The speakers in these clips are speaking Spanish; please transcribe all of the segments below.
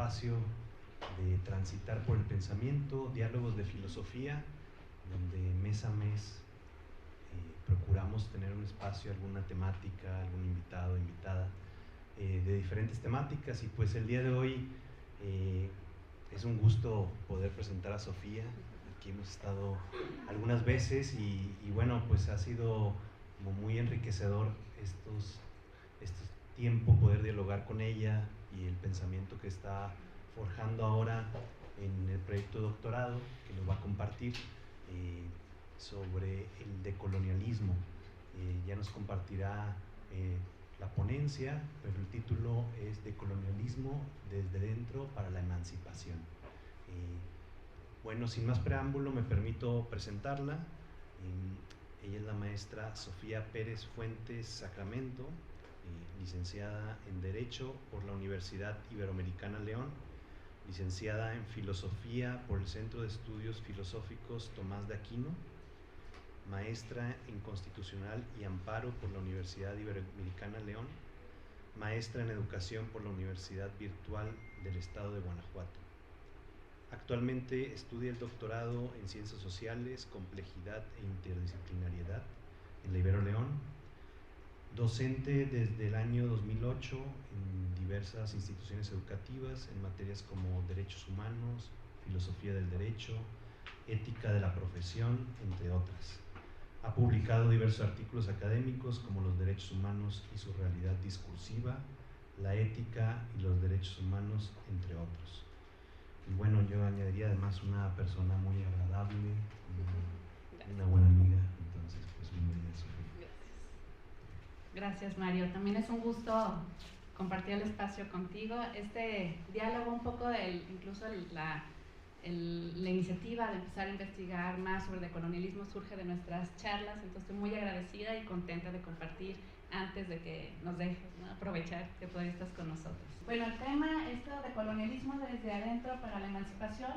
espacio de transitar por el pensamiento, diálogos de filosofía, donde mes a mes procuramos tener un espacio, alguna temática, algún invitado, invitada, de diferentes temáticas. Y pues el día de hoy es un gusto poder presentar a Sofía. Aquí hemos estado algunas veces y bueno, pues ha sido como muy enriquecedor estos tiempos poder dialogar con ella y el pensamiento que está forjando ahora en el proyecto de doctorado que nos va a compartir sobre el decolonialismo. Ya nos compartirá la ponencia, pero el título es Decolonialismo desde dentro para la emancipación. Bueno, sin más preámbulo, me permito presentarla. Ella es la maestra Sofía Pérez Fuentes Sacramento, licenciada en Derecho por la Universidad Iberoamericana León, licenciada en Filosofía por el Centro de Estudios Filosóficos Tomás de Aquino, maestra en Constitucional y Amparo por la Universidad Iberoamericana León, maestra en Educación por la Universidad Virtual del Estado de Guanajuato. Actualmente estudia el doctorado en Ciencias Sociales, Complejidad e Interdisciplinariedad en la Ibero León, docente desde el año 2008 en diversas instituciones educativas en materias como Derechos Humanos, Filosofía del Derecho, Ética de la Profesión, entre otras. Ha publicado diversos artículos académicos como Los Derechos Humanos y su Realidad Discursiva, La Ética y los Derechos Humanos, entre otros. Y bueno, yo añadiría además una persona muy agradable, una buena amiga, entonces pues bienvenida, Sofía. Gracias, Mario. También es un gusto compartir el espacio contigo. Este diálogo, un poco incluso la iniciativa de empezar a investigar más sobre decolonialismo surge de nuestras charlas, entonces estoy muy agradecida y contenta de compartir antes de que nos dejes, ¿no? Aprovechar que todavía estás con nosotros. Bueno, el tema es de colonialismo desde adentro para la emancipación.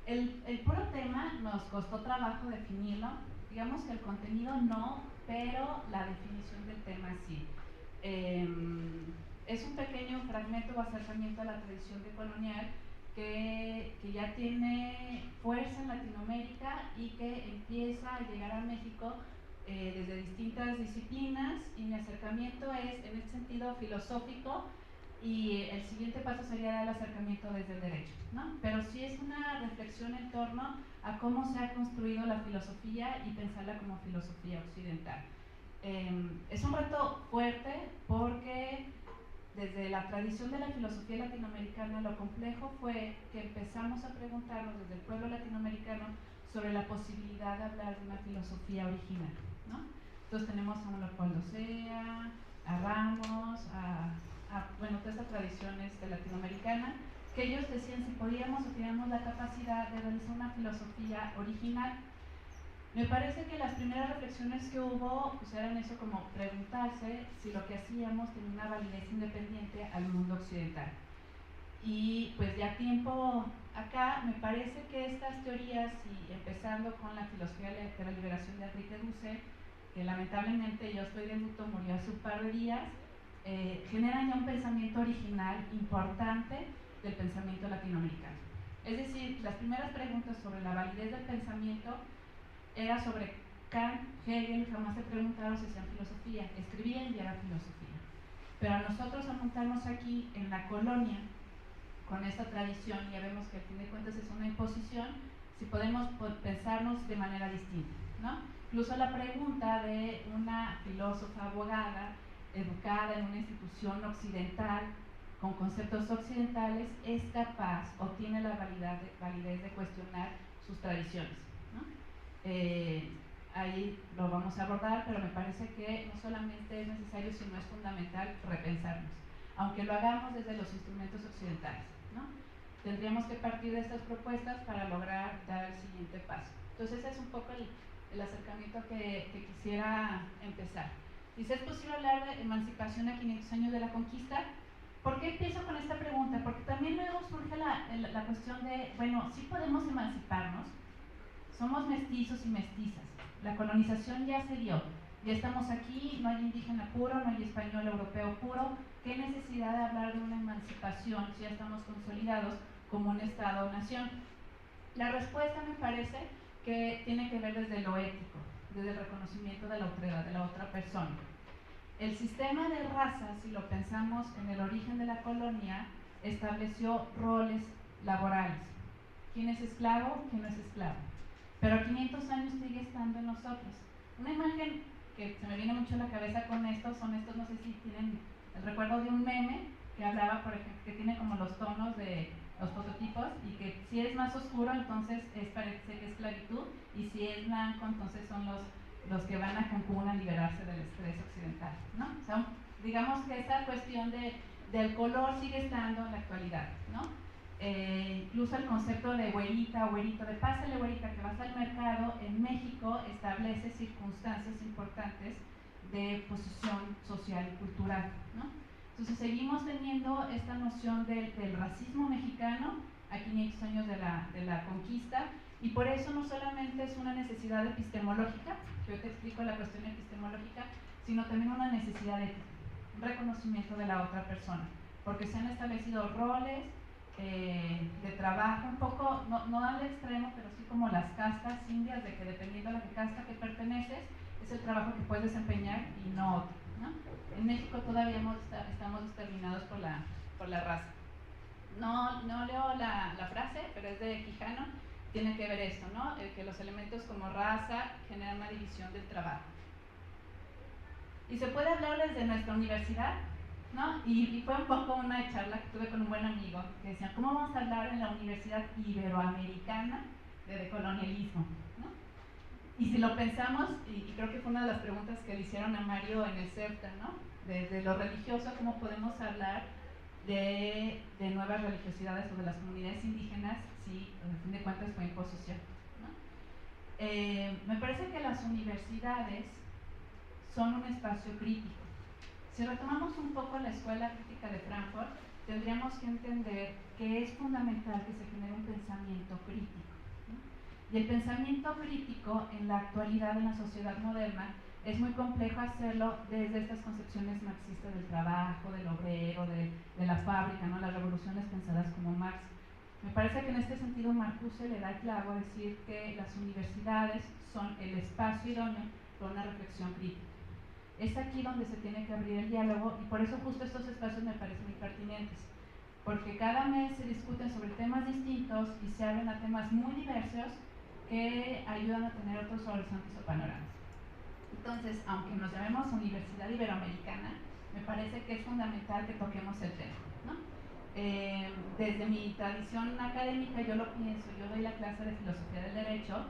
El puro tema nos costó trabajo definirlo, digamos que el contenido no, pero la definición del tema sí. Es un pequeño fragmento o acercamiento a la tradición decolonial que ya tiene fuerza en Latinoamérica y que empieza a llegar a México desde distintas disciplinas, y mi acercamiento es en este sentido filosófico, y el siguiente paso sería el acercamiento desde el derecho, ¿no? Pero sí es una reflexión en torno a cómo se ha construido la filosofía y pensarla como filosofía occidental. Es un reto fuerte porque desde la tradición de la filosofía latinoamericana lo complejo fue que empezamos a preguntarnos desde el pueblo latinoamericano sobre la posibilidad de hablar de una filosofía original, ¿no? Entonces tenemos a un Leopoldo Sea, a Ramos, bueno, toda esta tradición latinoamericana, que ellos decían si podíamos o teníamos la capacidad de realizar una filosofía original. Me parece que las primeras reflexiones que hubo pues eran eso, como preguntarse si lo que hacíamos tenía una validez independiente al mundo occidental. Y pues ya tiempo acá, me parece que estas teorías, y empezando con la filosofía de la liberación de Enrique Dussel, que lamentablemente yo estoy de luto, murió hace un par de días, generan ya un pensamiento original importante del pensamiento latinoamericano. Es decir, las primeras preguntas sobre la validez del pensamiento era sobre Kant, Hegel, jamás se preguntaron si hacían filosofía, escribían y era filosofía. Pero a nosotros, al montarnos aquí en la colonia, con esta tradición, ya vemos que al fin de cuentas es una imposición, si podemos pensarnos de manera distinta, ¿no? Incluso la pregunta de una filósofa abogada, educada en una institución occidental, con conceptos occidentales, es capaz o tiene la validez de cuestionar sus tradiciones, ¿no? Ahí lo vamos a abordar, pero me parece que no solamente es necesario, sino es fundamental repensarnos, aunque lo hagamos desde los instrumentos occidentales, ¿no? Tendríamos que partir de estas propuestas para lograr dar el siguiente paso. Entonces ese es un poco el acercamiento que quisiera empezar. Dice, ¿es posible hablar de emancipación a 500 años de la conquista? ¿Por qué empiezo con esta pregunta? Porque también luego surge la cuestión de, bueno, sí podemos emanciparnos, somos mestizos y mestizas, la colonización ya se dio, ya estamos aquí, no hay indígena puro, no hay español europeo puro, ¿qué necesidad de hablar de una emancipación si ya estamos consolidados como un Estado-nación? La respuesta me parece que tiene que ver desde lo ético, desde el reconocimiento de la otredad, de la otra persona. El sistema de razas, si lo pensamos en el origen de la colonia, estableció roles laborales. ¿Quién es esclavo? ¿Quién no es esclavo? Pero a 500 años sigue estando en nosotros. Una imagen que se me viene mucho a la cabeza con esto son estos, no sé si tienen el recuerdo de un meme que hablaba, por ejemplo, que tiene como los tonos de los fototipos, y que si es más oscuro entonces parece que es esclavitud, y si es blanco entonces son los que van a Cancún a liberarse del estrés occidental, ¿no? O sea, digamos que esta cuestión del color sigue estando en la actualidad, ¿no? Incluso el concepto de güerita o güerito, de pásale güerita que vas al mercado, en México establece circunstancias importantes de posición social y cultural, ¿no? Entonces seguimos teniendo esta noción del racismo mexicano a 500 años de la conquista, y por eso no solamente es una necesidad epistemológica, que yo te explico la cuestión epistemológica, sino también una necesidad ética, un reconocimiento de la otra persona, porque se han establecido roles de trabajo, un poco, no al extremo, pero sí como las castas indias, de que dependiendo de la casta que perteneces, es el trabajo que puedes desempeñar y no otro, ¿no? En México todavía estamos determinados por la raza. No leo la frase, pero es de Quijano, tiene que ver esto, ¿no? Que los elementos como raza generan una división del trabajo. Y se puede hablar desde nuestra universidad, ¿no? Y fue un poco una charla que tuve con un buen amigo, que decía, ¿cómo vamos a hablar en la Universidad Iberoamericana de decolonialismo? ¿No? Y si lo pensamos, y creo que fue una de las preguntas que le hicieron a Mario en el CERTA, ¿no? Desde lo religioso, ¿cómo podemos hablar de nuevas religiosidades o de las comunidades indígenas si, a fin de cuentas, fue imposición, ¿no? Me parece que las universidades son un espacio crítico. Si retomamos un poco la escuela crítica de Frankfurt, tendríamos que entender que es fundamental que se genere un pensamiento crítico, ¿no? Y el pensamiento crítico en la actualidad, en la sociedad moderna, es muy complejo hacerlo desde estas concepciones marxistas del trabajo, del obrero, de la fábrica, ¿no? Las revoluciones pensadas como Marx. Me parece que en este sentido Marcuse le da el clavo a decir que las universidades son el espacio idóneo para una reflexión crítica. Es aquí donde se tiene que abrir el diálogo, y por eso justo estos espacios me parecen muy pertinentes, porque cada mes se discuten sobre temas distintos y se abren a temas muy diversos que ayudan a tener otros horizontes o panoramas. Entonces, aunque nos llamemos Universidad Iberoamericana, me parece que es fundamental que toquemos el tema, ¿no? Desde mi tradición académica yo lo pienso, yo doy la clase de filosofía del derecho,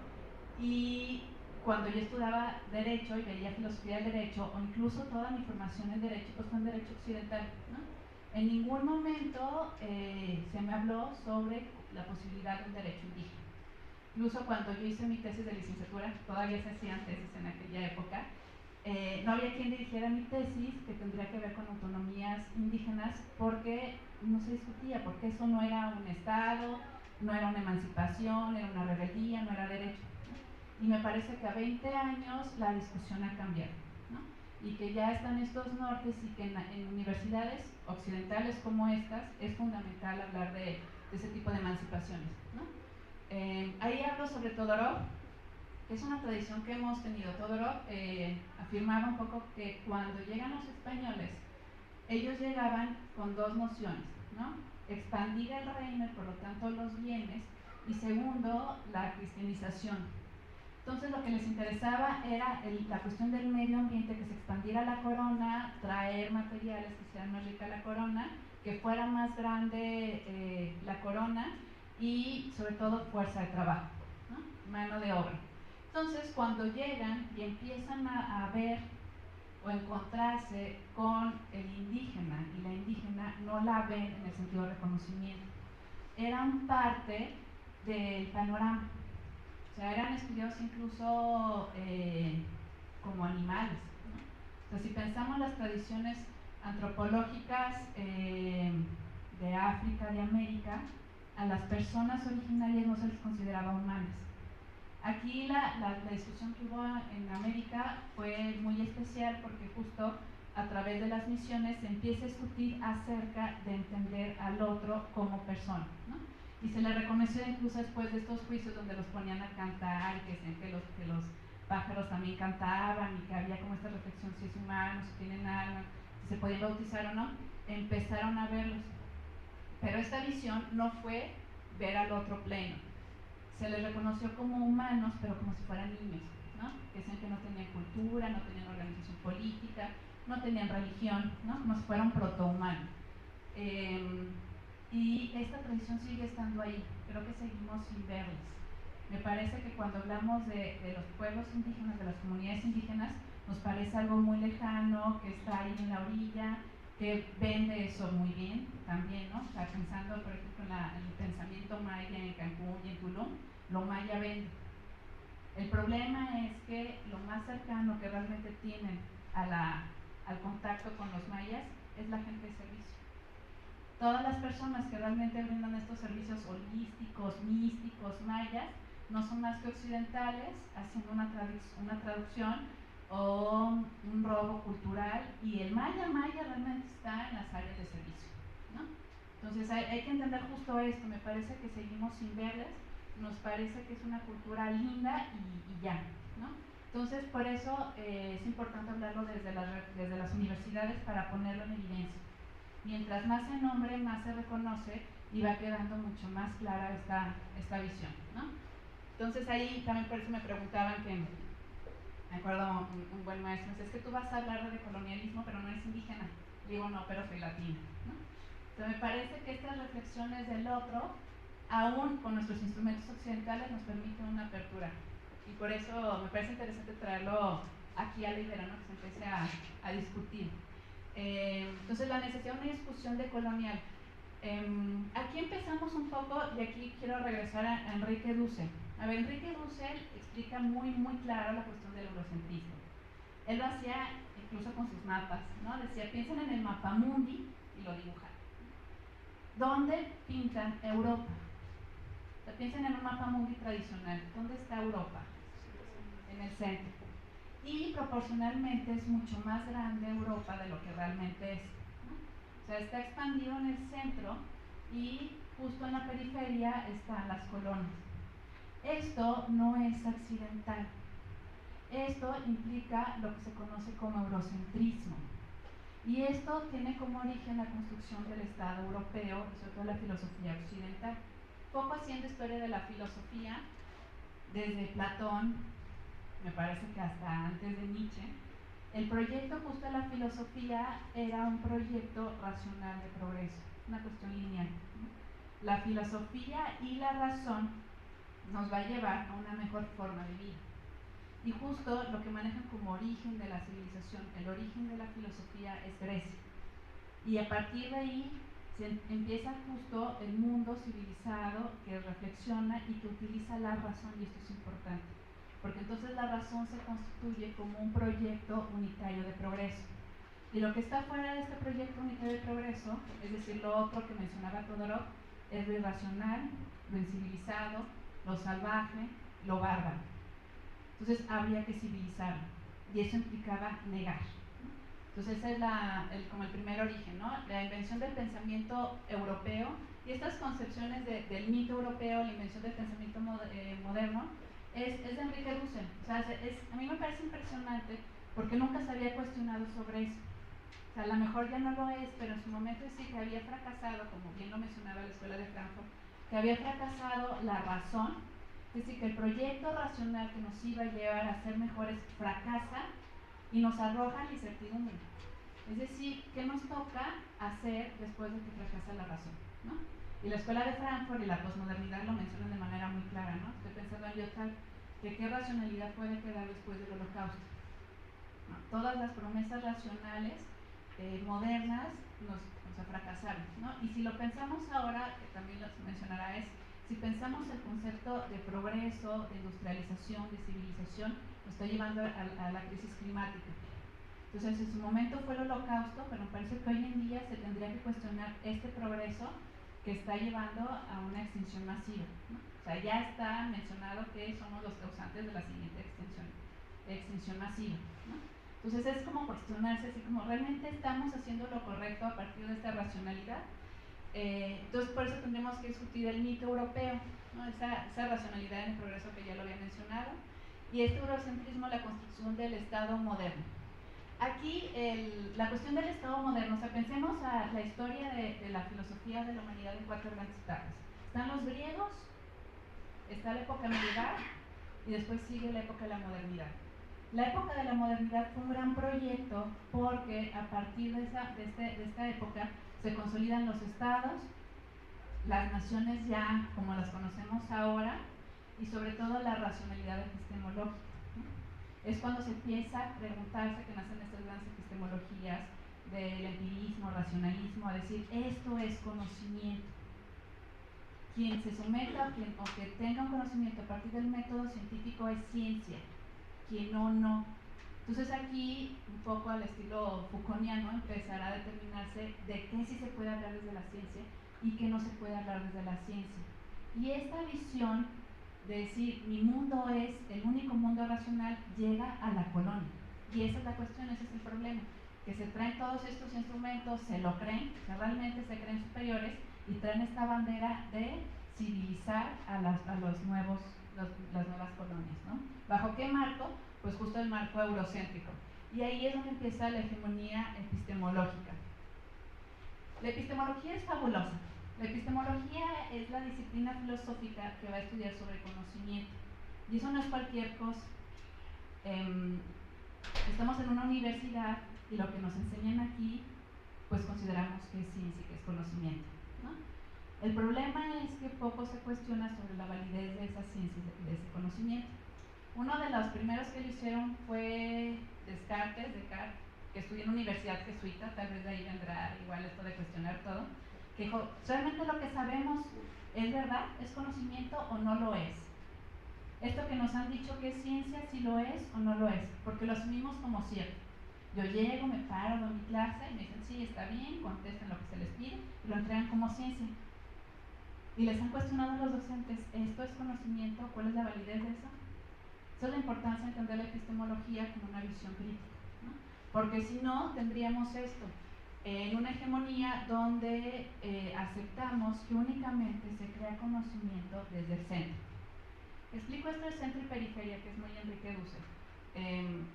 y cuando yo estudiaba Derecho y veía filosofía del derecho, o incluso toda mi formación en Derecho, pues fue en Derecho Occidental, ¿no? En ningún momento se me habló sobre la posibilidad de un derecho indígena. Incluso cuando yo hice mi tesis de licenciatura, todavía se hacían tesis en aquella época, no había quien dirigiera mi tesis que tendría que ver con autonomías indígenas, porque no se discutía, porque eso no era un Estado, no era una emancipación, era una rebeldía, no era derecho. Y me parece que a 20 años la discusión ha cambiado, ¿no? Y que ya están estos nortes, y que en universidades occidentales como estas es fundamental hablar de ese tipo de emancipaciones, ¿no? Ahí hablo sobre Todorov, que es una tradición que hemos tenido. Todorov afirmaba un poco que cuando llegan los españoles, ellos llegaban con dos nociones, ¿no? Expandir el reino y por lo tanto los bienes, y segundo, la cristianización. Entonces lo que les interesaba era la cuestión del medio ambiente, que se expandiera la corona, traer materiales que hicieran más rica la corona, que fuera más grande la corona, y sobre todo fuerza de trabajo, ¿no? Mano de obra. Entonces cuando llegan y empiezan a ver o encontrarse con el indígena y la indígena, no la ven en el sentido de reconocimiento. Eran parte del panorama. O sea, eran estudiados incluso como animales, ¿no? O sea, si pensamos las tradiciones antropológicas de África, de América, a las personas originarias no se les consideraba humanas. Aquí la discusión que hubo en América fue muy especial, porque justo a través de las misiones se empieza a discutir acerca de entender al otro como persona, ¿no? Y se le reconoció incluso después de estos juicios donde los ponían a cantar, y que decían que los pájaros también cantaban y que había como esta reflexión si es humano, si tienen alma, si se podían bautizar o no, empezaron a verlos. Pero esta visión no fue ver al otro pleno. Se les reconoció como humanos, pero como si fueran niños, ¿no? Que decían que no tenían cultura, no tenían organización política, no tenían religión, ¿no? Como si fuera un protohumano. Y esta tradición sigue estando ahí, creo que seguimos sin verlas. Me parece que cuando hablamos de los pueblos indígenas, de las comunidades indígenas, nos parece algo muy lejano, que está ahí en la orilla, que vende eso muy bien también, ¿no? O sea, pensando, por ejemplo, en el pensamiento maya en Cancún y en Tulum, lo maya vende. El problema es que lo más cercano que realmente tienen al contacto con los mayas es la gente de servicio. Todas las personas que realmente brindan estos servicios holísticos, místicos, mayas, no son más que occidentales haciendo una traducción o un robo cultural, y el maya realmente está en las áreas de servicio, ¿no? Entonces hay que entender justo esto. Me parece que seguimos sin verles, nos parece que es una cultura linda y ya, ¿no? Entonces por eso es importante hablarlo desde las universidades para ponerlo en evidencia. Mientras más se nombre, más se reconoce y va quedando mucho más clara esta visión, ¿no? Entonces ahí también por eso me preguntaban que, me acuerdo un buen maestro, me dice, es que tú vas a hablar de colonialismo pero no eres indígena. Le digo, no, pero soy latina, ¿no? Entonces me parece que estas reflexiones del otro, aún con nuestros instrumentos occidentales, nos permiten una apertura. Y por eso me parece interesante traerlo aquí a la idea, ¿no? Que se empiece a discutir. Entonces la necesidad de una discusión decolonial. Aquí empezamos un poco, y aquí quiero regresar a Enrique Dussel. A ver, Enrique Dussel explica muy claro la cuestión del eurocentrismo. Él lo hacía incluso con sus mapas, ¿no? Decía, piensen en el mapamundi y lo dibujan. ¿Dónde pintan Europa? O sea, piensen en un mapamundi tradicional. ¿Dónde está Europa? En el centro. Y proporcionalmente es mucho más grande Europa de lo que realmente es, ¿no? O sea, está expandido en el centro y justo en la periferia están las colonias. Esto no es accidental. Esto implica lo que se conoce como eurocentrismo. Y esto tiene como origen la construcción del Estado europeo y sobre todo la filosofía occidental. Poco haciendo historia de la filosofía, desde Platón, me parece que hasta antes de Nietzsche, el proyecto justo de la filosofía era un proyecto racional de progreso, una cuestión lineal, ¿no? La filosofía y la razón nos va a llevar a una mejor forma de vida. Y justo lo que manejan como origen de la civilización, el origen de la filosofía es Grecia. Y a partir de ahí se empieza justo el mundo civilizado que reflexiona y que utiliza la razón, y esto es importante, porque entonces la razón se constituye como un proyecto unitario de progreso. Y lo que está fuera de este proyecto unitario de progreso, es decir, lo otro que mencionaba Todorov, es lo irracional, lo incivilizado, lo salvaje, lo bárbaro. Entonces habría que civilizarlo, y eso implicaba negar, ¿no? Entonces ese es como el primer origen, ¿no? La invención del pensamiento europeo, y estas concepciones del mito europeo, la invención del pensamiento moderno, es de Enrique Dussel. O sea, a mí me parece impresionante porque nunca se había cuestionado sobre eso. O sea, a lo mejor ya no lo es, pero en su momento sí que había fracasado, como bien lo mencionaba la Escuela de Frankfurt, que había fracasado la razón, es decir, que el proyecto racional que nos iba a llevar a ser mejores fracasa y nos arroja la incertidumbre. Es decir, ¿qué nos toca hacer después de que fracasa la razón, ¿no? Y la Escuela de Frankfurt y la posmodernidad lo mencionan de manera muy clara, ¿no? Estoy pensando en Lyotard, de qué racionalidad puede quedar después del Holocausto, ¿no? Todas las promesas racionales modernas nos fracasaron, ¿no? Y si lo pensamos ahora, que también lo mencionará, si pensamos el concepto de progreso, de industrialización, de civilización, nos está llevando a la crisis climática. Entonces, en su momento fue el Holocausto, pero me parece que hoy en día se tendría que cuestionar este progreso que está llevando a una extinción masiva, ¿no? O sea, ya está mencionado que somos los causantes de la siguiente extinción masiva, ¿no? Entonces es como cuestionarse, así como realmente estamos haciendo lo correcto a partir de esta racionalidad. Entonces por eso tendremos que discutir el mito europeo, ¿no? esa racionalidad en el progreso que ya lo había mencionado, y este eurocentrismo, la construcción del Estado moderno. Aquí la cuestión del Estado moderno, o sea, pensemos a la historia de la filosofía de la humanidad en 4 grandes etapas. Están los griegos, está la época medieval y después sigue la época de la modernidad. La época de la modernidad fue un gran proyecto porque a partir de esta época se consolidan los estados, las naciones ya como las conocemos ahora, y sobre todo la racionalidad epistemológica, ¿no? Es cuando se empieza a preguntarse, que nacen estas grandes epistemologías del empirismo, racionalismo, a decir, esto es conocimiento. Quien se someta o que tenga un conocimiento a partir del método científico es ciencia, quien no. Entonces aquí, un poco al estilo Foucaultiano, empezará a determinarse de qué sí se puede hablar desde la ciencia y qué no se puede hablar desde la ciencia. Y esta visión de decir, mi mundo es el único mundo racional, llega a la colonia. Y esa es la cuestión, ese es el problema, que se traen todos estos instrumentos, se lo creen, que realmente se creen superiores, y traen esta bandera de civilizar a las nuevas colonias, ¿no? ¿Bajo qué marco? Pues justo el marco eurocéntrico. Y ahí es donde empieza la hegemonía epistemológica. La epistemología es fabulosa. La epistemología es la disciplina filosófica que va a estudiar sobre el conocimiento. Y eso no es cualquier cosa. Estamos en una universidad y lo que nos enseñan aquí, pues consideramos que es ciencia, que es conocimiento, ¿no? El problema es que poco se cuestiona sobre la validez de esa ciencia y de ese conocimiento. Uno de los primeros que lo hicieron fue Descartes, que estudió en una universidad jesuita, tal vez de ahí vendrá igual esto de cuestionar todo, que dijo, ¿realmente lo que sabemos es verdad? ¿Es conocimiento o no lo es? Esto que nos han dicho que es ciencia, si lo es o no lo es, porque lo asumimos como cierto. Yo llego, me paro, doy mi clase, y me dicen, sí, está bien, contesten lo que se les pide, y lo entregan como ciencia. Y les han cuestionado a los docentes, ¿esto es conocimiento? ¿Cuál es la validez de eso? Esa es la importancia de entender la epistemología como una visión crítica, ¿no? Porque si no, tendríamos esto, en una hegemonía donde aceptamos que únicamente se crea conocimiento desde el centro. Explico esto de centro y periferia, que es muy Enrique Dussel.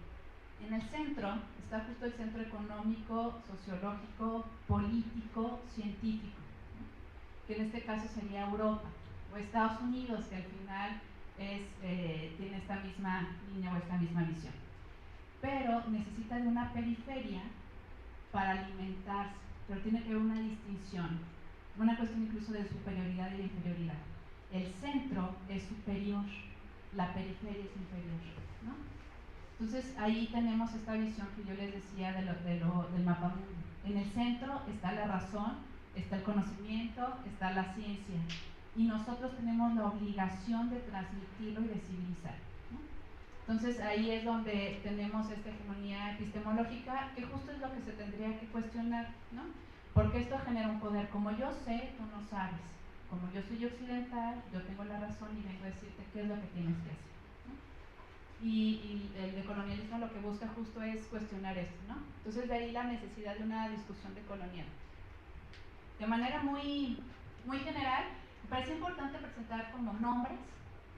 En el centro está justo el centro económico, sociológico, político, científico, ¿no? Que en este caso sería Europa, o Estados Unidos, que al final tiene esta misma línea o esta misma visión. Pero necesita de una periferia para alimentarse, pero tiene que haber una distinción, una cuestión incluso de superioridad y de inferioridad. El centro es superior, la periferia es inferior, ¿no? Entonces ahí tenemos esta visión que yo les decía del mapa mundo. En el centro está la razón, está el conocimiento, está la ciencia, y nosotros tenemos la obligación de transmitirlo y de civilizar, ¿no? Entonces ahí es donde tenemos esta hegemonía epistemológica, que justo es lo que se tendría que cuestionar, ¿no? Porque esto genera un poder. Como yo sé, tú no sabes. Como yo soy occidental, yo tengo la razón y vengo a decirte qué es lo que tienes que hacer, ¿no? Y el colonialismo lo que busca justo es cuestionar esto, ¿no? Entonces de ahí la necesidad de una discusión decolonial. De manera muy, muy general, me parece importante presentar como nombres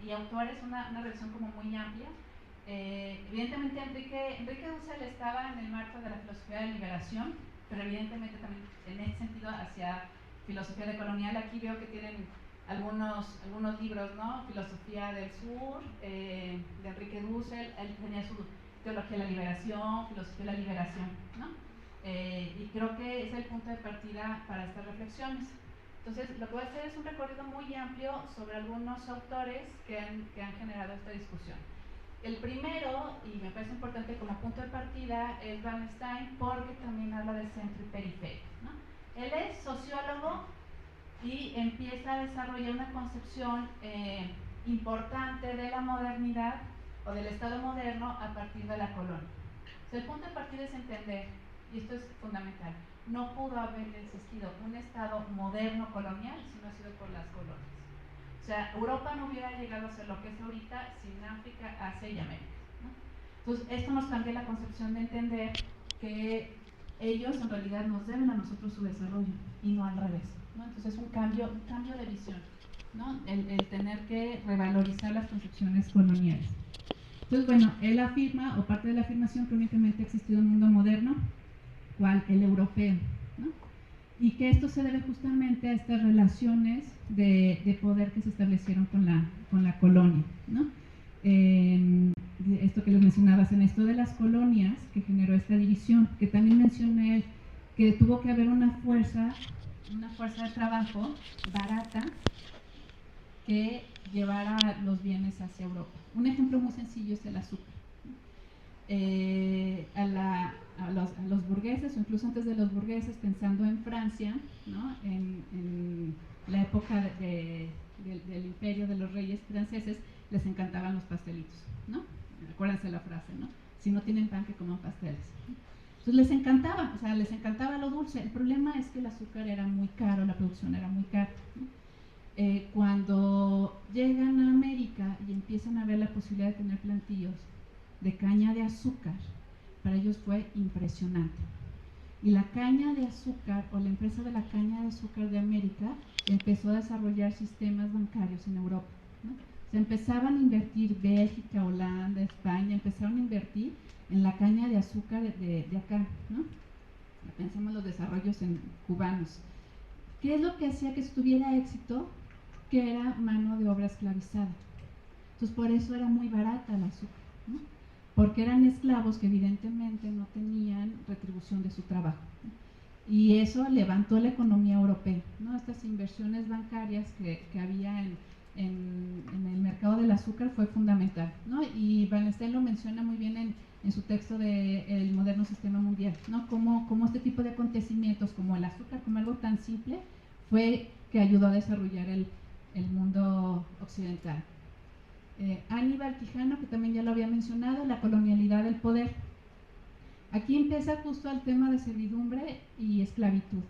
y autores una revisión como muy amplia. Evidentemente Enrique Dussel estaba en el marco de la filosofía de liberación, pero evidentemente también en este sentido hacia filosofía decolonial. Aquí veo que tienen algunos libros, ¿no? Filosofía del Sur, de Enrique Dussel. Él tenía su teología de la liberación, filosofía de la liberación, ¿no? Y creo que es el punto de partida para estas reflexiones. Entonces, lo que voy a hacer es un recorrido muy amplio sobre algunos autores que han generado esta discusión. El primero, y me parece importante como punto de partida, es Van Stein, porque también habla de centro y periferia, ¿no? Él es sociólogo y empieza a desarrollar una concepción importante de la modernidad o del Estado moderno a partir de la colonia. O sea, el punto de partida es entender, y esto es fundamental, no pudo haber existido un Estado moderno colonial si no ha sido por las colonias. O sea, Europa no hubiera llegado a ser lo que es ahorita sin África, Asia y América, ¿no? Entonces, esto nos cambia la concepción de entender que ellos en realidad nos deben a nosotros su desarrollo y no al revés, ¿no? Entonces es un cambio de visión, ¿no? El tener que revalorizar las concepciones coloniales. Entonces, bueno, él afirma, o parte de la afirmación, que únicamente ha existido un mundo moderno, cual el europeo, ¿no? Y que esto se debe justamente a estas relaciones de poder que se establecieron con la colonia, ¿no? Esto que les mencionabas, en esto de las colonias que generó esta división, que también mencioné que tuvo que haber una fuerza de trabajo barata que llevara los bienes hacia Europa. Un ejemplo muy sencillo es el azúcar. A los burgueses, o incluso antes de los burgueses, pensando en Francia, ¿no? en la época del imperio de los reyes franceses, les encantaban los pastelitos, ¿no? Acuérdense la frase, ¿no? Si no tienen pan, que coman pasteles. Entonces les encantaba, o sea, les encantaba lo dulce. El problema es que el azúcar era muy caro, la producción era muy cara, ¿no? Cuando llegan a América y empiezan a ver la posibilidad de tener plantillos de caña de azúcar, para ellos fue impresionante. Y la caña de azúcar, o la empresa de la caña de azúcar de América, empezó a desarrollar sistemas bancarios en Europa, ¿no? Se empezaban a invertir, Bélgica, Holanda, España, empezaron a invertir en la caña de azúcar de acá, ¿no? Pensemos en los desarrollos cubanos. ¿Qué es lo que hacía que tuviera éxito? Que era mano de obra esclavizada. Entonces, por eso era muy barata el azúcar, ¿no? Porque eran esclavos que evidentemente no tenían retribución de su trabajo, ¿no? Y eso levantó la economía europea, ¿no? Estas inversiones bancarias que había en el mercado del azúcar fue fundamental, ¿no? Y Wallenstein lo menciona muy bien en su texto de El moderno sistema mundial, ¿no? Como este tipo de acontecimientos, como el azúcar, como algo tan simple, fue que ayudó a desarrollar el mundo occidental. Aníbal Quijano, que también ya lo había mencionado, la colonialidad del poder. Aquí empieza justo el tema de servidumbre y esclavitud.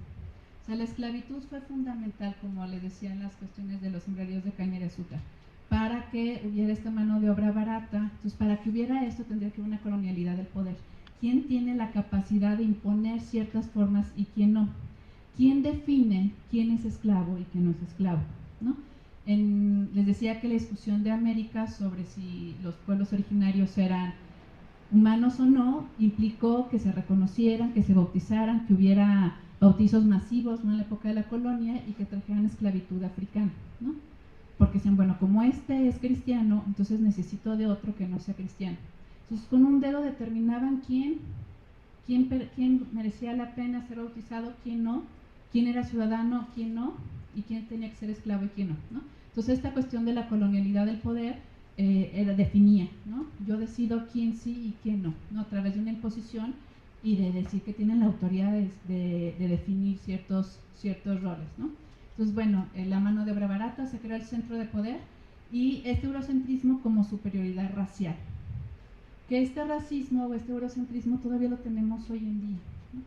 O sea, la esclavitud fue fundamental, como les decía, en las cuestiones de los sembradíos de caña de azúcar, para que hubiera esta mano de obra barata. Entonces, para que hubiera esto, tendría que haber una colonialidad del poder. ¿Quién tiene la capacidad de imponer ciertas formas y quién no? ¿Quién define quién es esclavo y quién no es esclavo, ¿no? Les decía que la discusión de América sobre si los pueblos originarios eran humanos o no, implicó que se reconocieran, que se bautizaran, que hubiera bautizos masivos, ¿no? En la época de la colonia, y que trajeran esclavitud africana, ¿no? Porque decían, bueno, como este es cristiano, entonces necesito de otro que no sea cristiano. Entonces, con un dedo determinaban quién merecía la pena ser bautizado, quién no, quién era ciudadano, quién no, y quién tenía que ser esclavo y quién no, ¿no? Entonces, esta cuestión de la colonialidad del poder definía, ¿no? Yo decido quién sí y quién no, ¿no? A través de una imposición y de decir que tienen la autoridad de definir ciertos roles, ¿no? Entonces, bueno, la mano de obra barata, se crea el centro de poder y este eurocentrismo como superioridad racial. Que este racismo o este eurocentrismo todavía lo tenemos hoy en día, ¿no?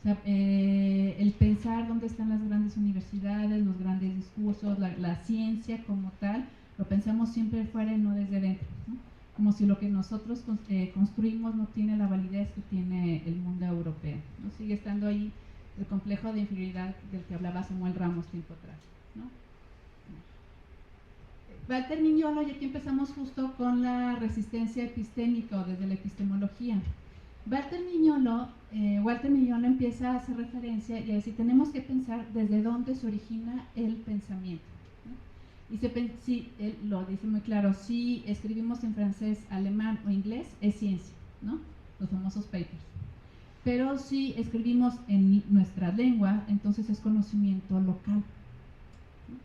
O sea, el pensar dónde están las grandes universidades, los grandes discursos, la ciencia como tal, lo pensamos siempre fuera y no desde dentro, ¿no? Como si lo que nosotros construimos no tiene la validez que tiene el mundo europeo, ¿no? Sigue estando ahí el complejo de inferioridad del que hablaba Samuel Ramos tiempo atrás, ¿no? Walter Mignolo, y aquí empezamos justo con la resistencia epistémica o desde la epistemología. Walter Mignolo empieza a hacer referencia y a decir, tenemos que pensar desde dónde se origina el pensamiento, ¿no? Y él lo dice muy claro, si escribimos en francés, alemán o inglés, es ciencia, ¿no? Los famosos papers. Pero si escribimos en nuestra lengua, entonces es conocimiento local, ¿no?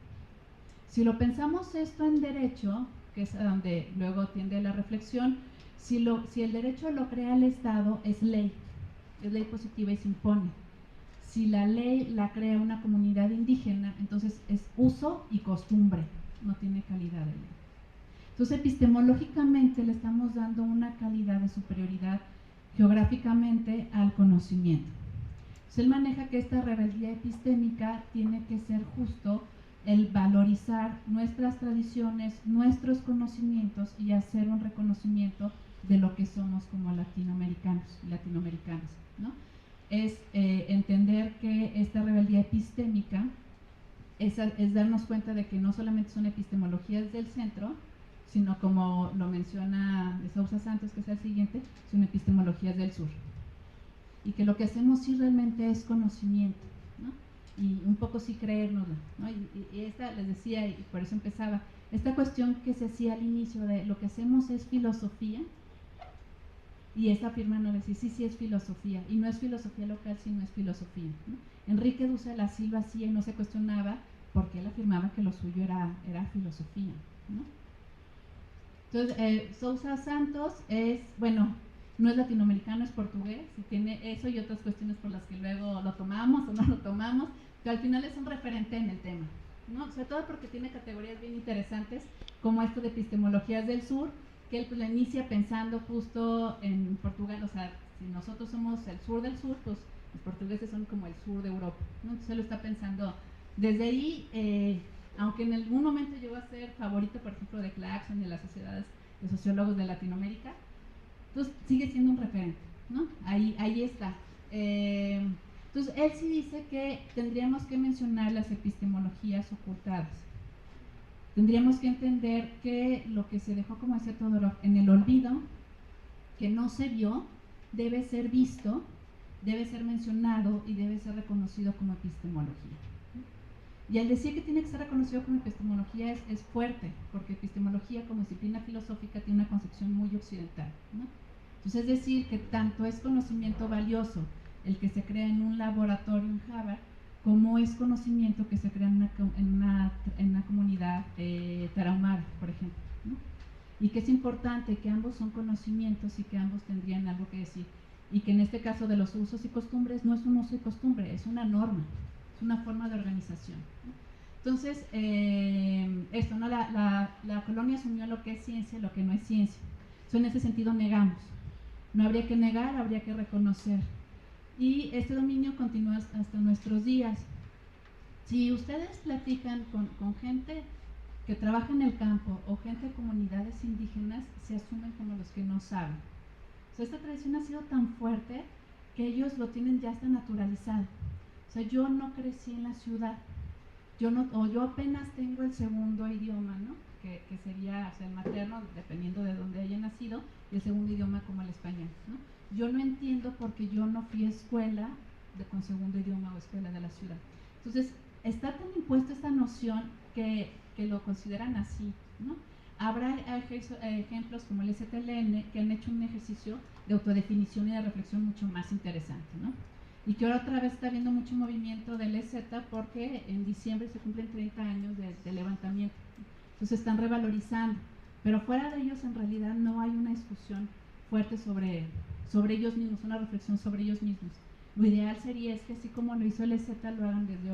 Si lo pensamos esto en derecho, que es a donde luego tiende la reflexión, si el derecho lo crea el Estado, es ley positiva y se impone. Si la ley la crea una comunidad indígena, entonces es uso y costumbre, no tiene calidad de ley. Entonces, epistemológicamente le estamos dando una calidad de superioridad geográficamente al conocimiento. Entonces, él maneja que esta rebeldía epistémica tiene que ser justo el valorizar nuestras tradiciones, nuestros conocimientos y hacer un reconocimiento de lo que somos como latinoamericanos, ¿no? Es entender que esta rebeldía epistémica es darnos cuenta de que no solamente son epistemologías del centro, sino como lo menciona de Sousa Santos, que es el siguiente, son epistemologías del sur. Y que lo que hacemos sí realmente es conocimiento, ¿no? Y un poco sí creérnosla, ¿no? Y esta, les decía, y por eso empezaba, esta cuestión que se hacía al inicio de lo que hacemos es filosofía, y esta firma no decía, sí es filosofía, y no es filosofía local, sino es filosofía, ¿no? Enrique Dussel así lo hacía y no se cuestionaba porque él afirmaba que lo suyo era filosofía, ¿no? Entonces, Sousa Santos es, bueno, no es latinoamericano, es portugués, y tiene eso y otras cuestiones por las que luego lo tomamos o no lo tomamos, pero al final es un referente en el tema, ¿no? Sobre todo porque tiene categorías bien interesantes, como esto de epistemologías del sur, que él pues la inicia pensando justo en Portugal, o sea, si nosotros somos el sur del sur, pues los portugueses son como el sur de Europa, ¿no? Entonces él lo está pensando desde ahí, aunque en algún momento llegó a ser favorito, por ejemplo, de Claxon y de las sociedades de sociólogos de Latinoamérica, entonces sigue siendo un referente, ¿no? Ahí está. Entonces él sí dice que tendríamos que mencionar las epistemologías ocultadas. Tendríamos que entender que lo que se dejó, como decía Todorov, en el olvido, que no se vio, debe ser visto, debe ser mencionado y debe ser reconocido como epistemología. Y al decir que tiene que ser reconocido como epistemología es fuerte, porque epistemología como disciplina filosófica tiene una concepción muy occidental, ¿no? Entonces es decir que tanto es conocimiento valioso el que se crea en un laboratorio en Harvard, como es conocimiento que se crea en una comunidad tarahumara, por ejemplo, ¿no? Y que es importante que ambos son conocimientos y que ambos tendrían algo que decir, y que en este caso de los usos y costumbres no es un uso y costumbre, es una norma, es una forma de organización, ¿no? Entonces, esto, ¿no? La colonia asumió lo que es ciencia y lo que no es ciencia. So, en ese sentido negamos. No habría que negar, habría que reconocer. Y este dominio continúa hasta nuestros días. Si ustedes platican con gente que trabaja en el campo o gente de comunidades indígenas, se asumen como los que no saben. O sea, esta tradición ha sido tan fuerte que ellos lo tienen ya hasta naturalizado. O sea, yo no crecí en la ciudad, yo apenas tengo el segundo idioma, ¿no? Que sería, o sea, el materno, dependiendo de dónde haya nacido, y el segundo idioma como el español, ¿no? Yo no entiendo porque yo no fui a escuela con segundo idioma o escuela de la ciudad. Entonces, está tan impuesta esta noción que lo consideran así, ¿no? Habrá ejemplos como el STLN que han hecho un ejercicio de autodefinición y de reflexión mucho más interesante, ¿no? Y que ahora otra vez está habiendo mucho movimiento del EZ porque en diciembre se cumplen 30 años de levantamiento. Entonces están revalorizando, pero fuera de ellos en realidad no hay una discusión fuerte sobre ellos mismos, una reflexión sobre ellos mismos. Lo ideal sería es que así como lo hizo el EZ lo hagan desde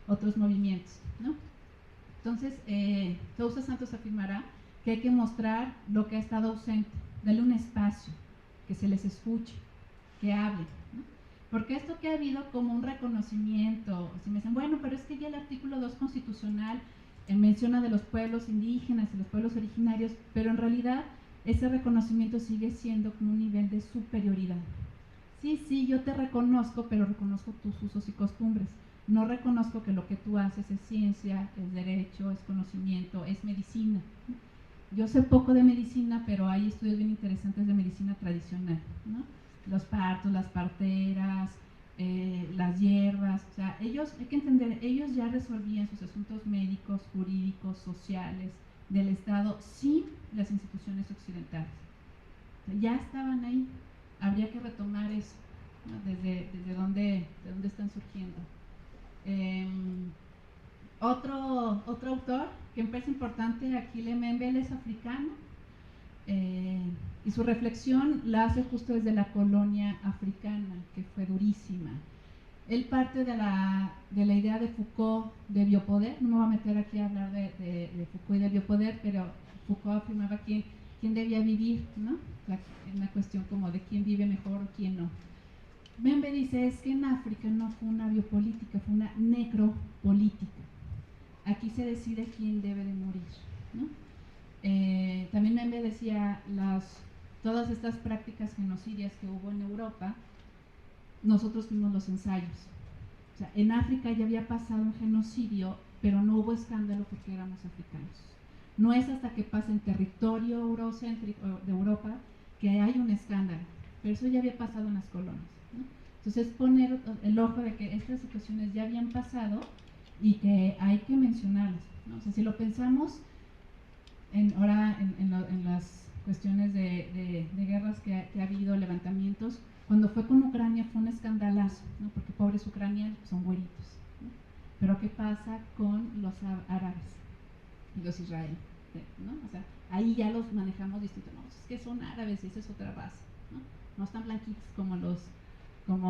otros movimientos, ¿no? Entonces, Sousa Santos afirmará que hay que mostrar lo que ha estado ausente, darle un espacio, que se les escuche, que hablen, ¿no? Porque esto que ha habido como un reconocimiento, si me dicen, bueno, pero es que ya el artículo 2 constitucional menciona de los pueblos indígenas y los pueblos originarios, pero en realidad ese reconocimiento sigue siendo como un nivel de superioridad. Sí, yo te reconozco, pero reconozco tus usos y costumbres. No reconozco que lo que tú haces es ciencia, es derecho, es conocimiento, es medicina. Yo sé poco de medicina, pero hay estudios bien interesantes de medicina tradicional, ¿no? Los partos, las parteras, las hierbas, o sea, ellos, hay que entender, ellos ya resolvían sus asuntos médicos, jurídicos, sociales, del Estado, sin las instituciones occidentales. O sea, ya estaban ahí, habría que retomar eso, ¿no? de dónde están surgiendo. Otro autor que me parece importante, Achille Mbembe, es africano, y su reflexión la hace justo desde la colonia africana, que fue durísima. Él parte de la idea de Foucault de biopoder. No me voy a meter aquí a hablar de Foucault y de biopoder, pero Foucault afirmaba quién debía vivir, ¿no? Una cuestión como de quién vive mejor o quién no. Mbembe dice, es que en África no fue una biopolítica, fue una necropolítica. Aquí se decide quién debe de morir, ¿no? También Mbembe decía, todas estas prácticas genocidias que hubo en Europa, nosotros fuimos los ensayos. O sea, en África ya había pasado un genocidio, pero no hubo escándalo porque éramos africanos. No es hasta que pasa en territorio eurocéntrico de Europa que hay un escándalo, pero eso ya había pasado en las colonias, ¿no? Entonces, poner el ojo de que estas situaciones ya habían pasado y que hay que mencionarlas, ¿no? O sea, si lo pensamos ahora en las cuestiones de guerras que ha habido, levantamientos, cuando fue con Ucrania fue un escandalazo, ¿no? Porque pobres ucranianos son güeritos, ¿no? Pero ¿qué pasa con los árabes y los israelíes, ¿no? O sea, ahí ya los manejamos distinto, no, es que son árabes y esa es otra raza, ¿no? No están blanquitos como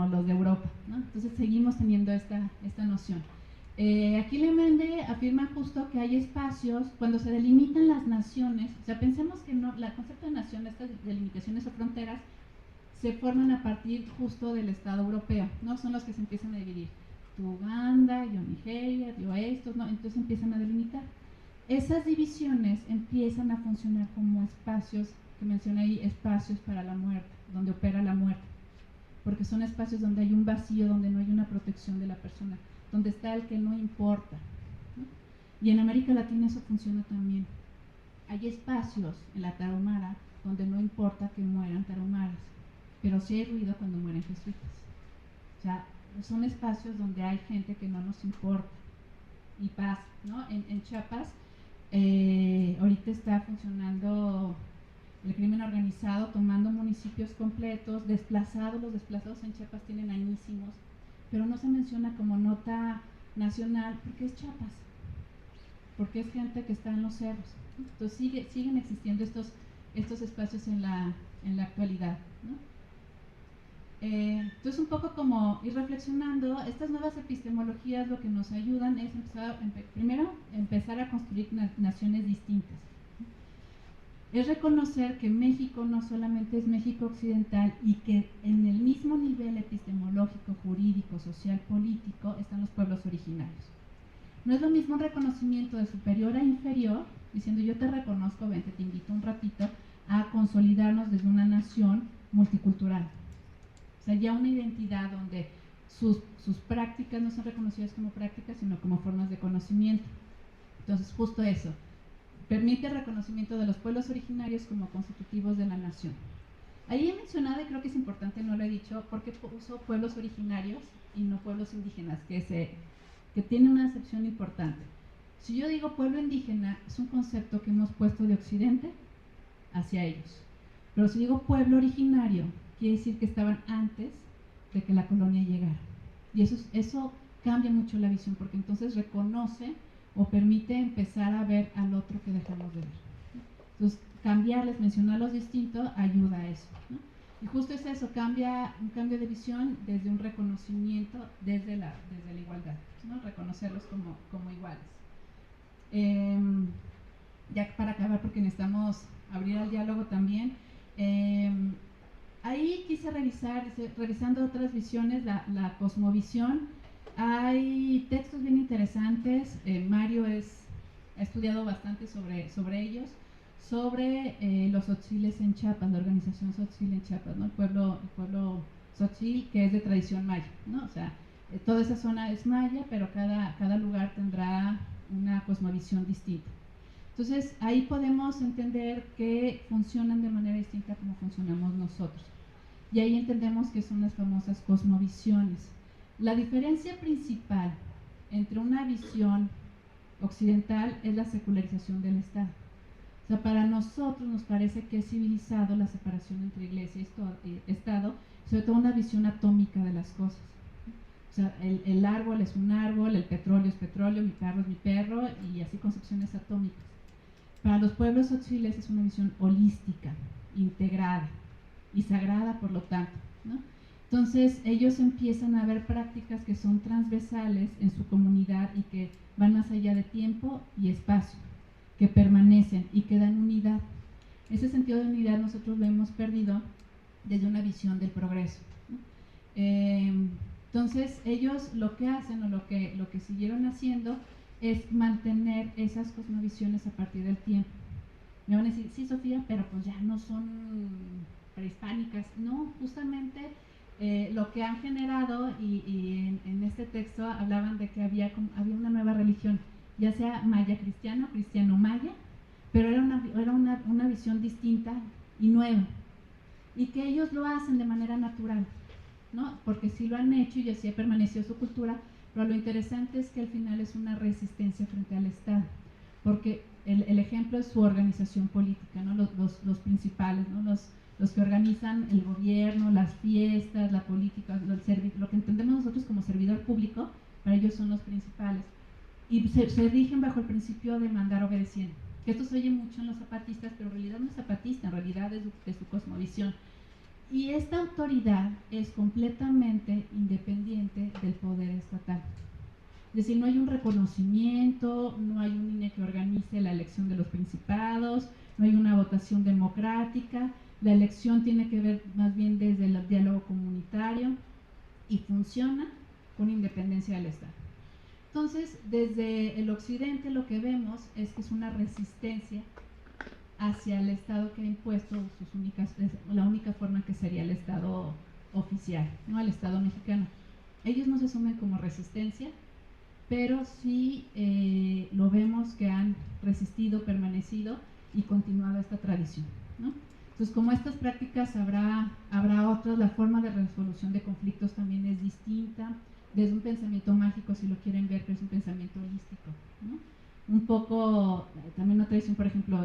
los de Europa, ¿no? Entonces seguimos teniendo esta noción. Aquí Lemende afirma justo que hay espacios, cuando se delimitan las naciones, o sea, pensemos que no, el concepto de nación, estas delimitaciones o fronteras, se forman a partir justo del Estado europeo, ¿no? Son los que se empiezan a dividir. Tú Uganda, yo Nigeria, yo estos, ¿no? Entonces empiezan a delimitar. Esas divisiones empiezan a funcionar como espacios, que menciona ahí, espacios para la muerte, donde opera la muerte, porque son espacios donde hay un vacío, donde no hay una protección de la persona, donde está el que no importa, ¿no? Y en América Latina eso funciona también. Hay espacios en la Tarahumara donde no importa que mueran tarahumaras, pero sí hay ruido cuando mueren jesuitas. O sea, son espacios donde hay gente que no nos importa y paz, ¿no? En Chiapas ahorita está funcionando el crimen organizado, tomando municipios completos, desplazados. Los desplazados en Chiapas tienen añísimos, pero no se menciona como nota nacional porque es Chiapas, porque es gente que está en los cerros. Entonces siguen existiendo estos espacios en la actualidad, ¿no? Entonces un poco como ir reflexionando, estas nuevas epistemologías lo que nos ayudan es primero empezar a construir naciones distintas. Es reconocer que México no solamente es México occidental y que en el mismo nivel epistemológico, jurídico, social, político están los pueblos originarios. No es lo mismo un reconocimiento de superior a inferior, diciendo yo te reconozco, vente, te invito un ratito a consolidarnos desde una nación multicultural. O sea, ya una identidad donde sus prácticas no son reconocidas como prácticas, sino como formas de conocimiento. Entonces, justo eso. Permite el reconocimiento de los pueblos originarios como constitutivos de la nación. Ahí he mencionado, y creo que es importante, no lo he dicho, porque uso pueblos originarios y no pueblos indígenas, que tiene una acepción importante. Si yo digo pueblo indígena, es un concepto que hemos puesto de Occidente hacia ellos. Pero si digo pueblo originario, quiere decir que estaban antes de que la colonia llegara. Y eso cambia mucho la visión, porque entonces reconoce o permite empezar a ver al otro que dejamos de ver. Entonces, cambiarles, mencionarlos distinto, ayuda a eso, ¿no? Y justo es eso, un cambio de visión desde un reconocimiento, desde la igualdad, ¿no? Reconocerlos como iguales. Ya para acabar, porque necesitamos abrir al diálogo también, ahí quise revisando otras visiones, la cosmovisión. Hay textos bien interesantes, Mario ha estudiado bastante sobre ellos, sobre los tzotziles en Chiapas, la organización tzotzil en Chiapas, ¿no? El pueblo tzotzil, que es de tradición maya, ¿no? O sea, toda esa zona es maya, pero cada lugar tendrá una cosmovisión distinta. Entonces, ahí podemos entender que funcionan de manera distinta como funcionamos nosotros. Y ahí entendemos que son las famosas cosmovisiones. La diferencia principal entre una visión occidental es la secularización del Estado. O sea, para nosotros nos parece que es civilizado la separación entre iglesia y Estado, sobre todo una visión atómica de las cosas. O sea, el árbol es un árbol, el petróleo es petróleo, mi perro es mi perro, y así concepciones atómicas. Para los pueblos tzotziles es una visión holística, integrada y sagrada, por lo tanto, ¿no? Entonces ellos empiezan a ver prácticas que son transversales en su comunidad y que van más allá de tiempo y espacio, que permanecen y que dan unidad. Ese sentido de unidad nosotros lo hemos perdido desde una visión del progreso, ¿no? Entonces ellos lo que hacen, o lo que siguieron haciendo, es mantener esas cosmovisiones a partir del tiempo. Me van a decir, sí, Sofía, pero pues ya no son prehispánicas. No, justamente lo que han generado, y en este texto hablaban de que había una nueva religión, ya sea maya cristiano, cristiano maya, pero era una visión distinta y nueva, y que ellos lo hacen de manera natural, ¿no? Porque sí lo han hecho y así ha permanecido su cultura, pero lo interesante es que al final es una resistencia frente al Estado, porque el ejemplo es su organización política, ¿no? Los principales, ¿no? Los que organizan el gobierno, las fiestas, la política, lo que entendemos nosotros como servidor público, para ellos son los principales. Y se rigen bajo el principio de mandar obedeciendo. Que esto se oye mucho en los zapatistas, pero en realidad no es zapatista, en realidad es de su cosmovisión. Y esta autoridad es completamente independiente del poder estatal. Es decir, no hay un reconocimiento, no hay un INE que organice la elección de los principados, no hay una votación democrática, la elección tiene que ver más bien desde el diálogo comunitario y funciona con independencia del Estado. Entonces, desde el occidente lo que vemos es que es una resistencia hacia el Estado que ha impuesto la única forma que sería el Estado oficial, ¿no? El Estado mexicano. Ellos no se asumen como resistencia, pero sí lo vemos que han resistido, permanecido y continuado esta tradición, ¿no? Entonces, como estas prácticas habrá otras, la forma de resolución de conflictos también es distinta, desde un pensamiento mágico, si lo quieren ver, pero es un pensamiento holístico, ¿no? Un poco, también otra tradición, por ejemplo,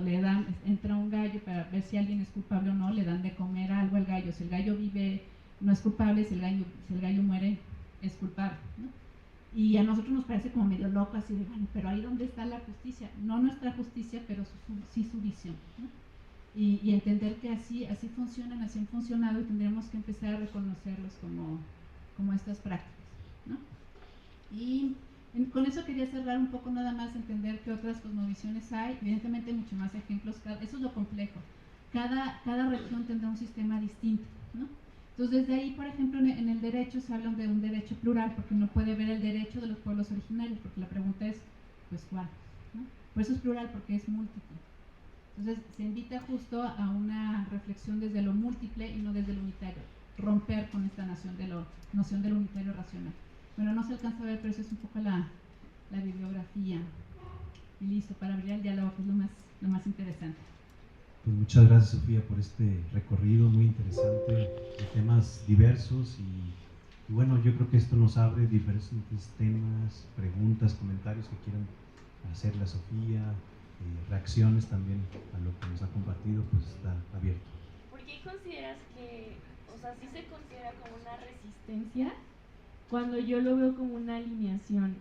entra un gallo para ver si alguien es culpable o no, le dan de comer algo al gallo. Si el gallo vive, no es culpable; si el gallo muere, es culpable, ¿no? Y a nosotros nos parece como medio loco, así de, bueno, pero ahí ¿dónde está la justicia? No nuestra justicia, pero sí su visión, ¿no? Y entender que así funcionan, así han funcionado, y tendremos que empezar a reconocerlos como estas prácticas, ¿no? Y con eso quería cerrar un poco, nada más entender que otras cosmovisiones hay. Evidentemente hay mucho más ejemplos, eso es lo complejo. Cada región tendrá un sistema distinto, ¿no? Entonces, desde ahí, por ejemplo, en el derecho se habla de un derecho plural, porque no puede ver el derecho de los pueblos originarios, porque la pregunta es, pues, ¿cuál? ¿No? Por eso es plural, porque es múltiple. Entonces, se invita justo a una reflexión desde lo múltiple y no desde lo unitario, romper con esta noción del unitario racional. Bueno, no se alcanza a ver, pero eso es un poco la bibliografía. Y listo, para abrir el diálogo, que es lo más interesante. Pues muchas gracias, Sofía, por este recorrido muy interesante de temas diversos, y bueno, yo creo que esto nos abre diferentes temas, preguntas, comentarios que quieran hacerle a Sofía, reacciones también a lo que nos ha compartido, pues está abierto. ¿Por qué consideras que, o sea, sí se considera como una resistencia cuando yo lo veo como una alineación,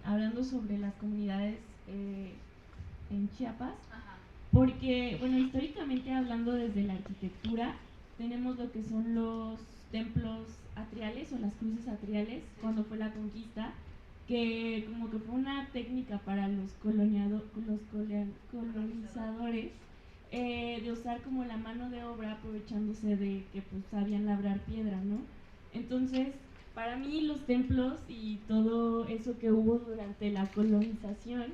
hablando sobre las comunidades en Chiapas? Ajá. Porque, bueno, históricamente hablando desde la arquitectura, tenemos lo que son los templos atriales o las cruces atriales, cuando fue la conquista, que como que fue una técnica para los colonizadores de usar como la mano de obra, aprovechándose de que pues sabían labrar piedra, ¿no? Entonces, para mí los templos y todo eso que hubo durante la colonización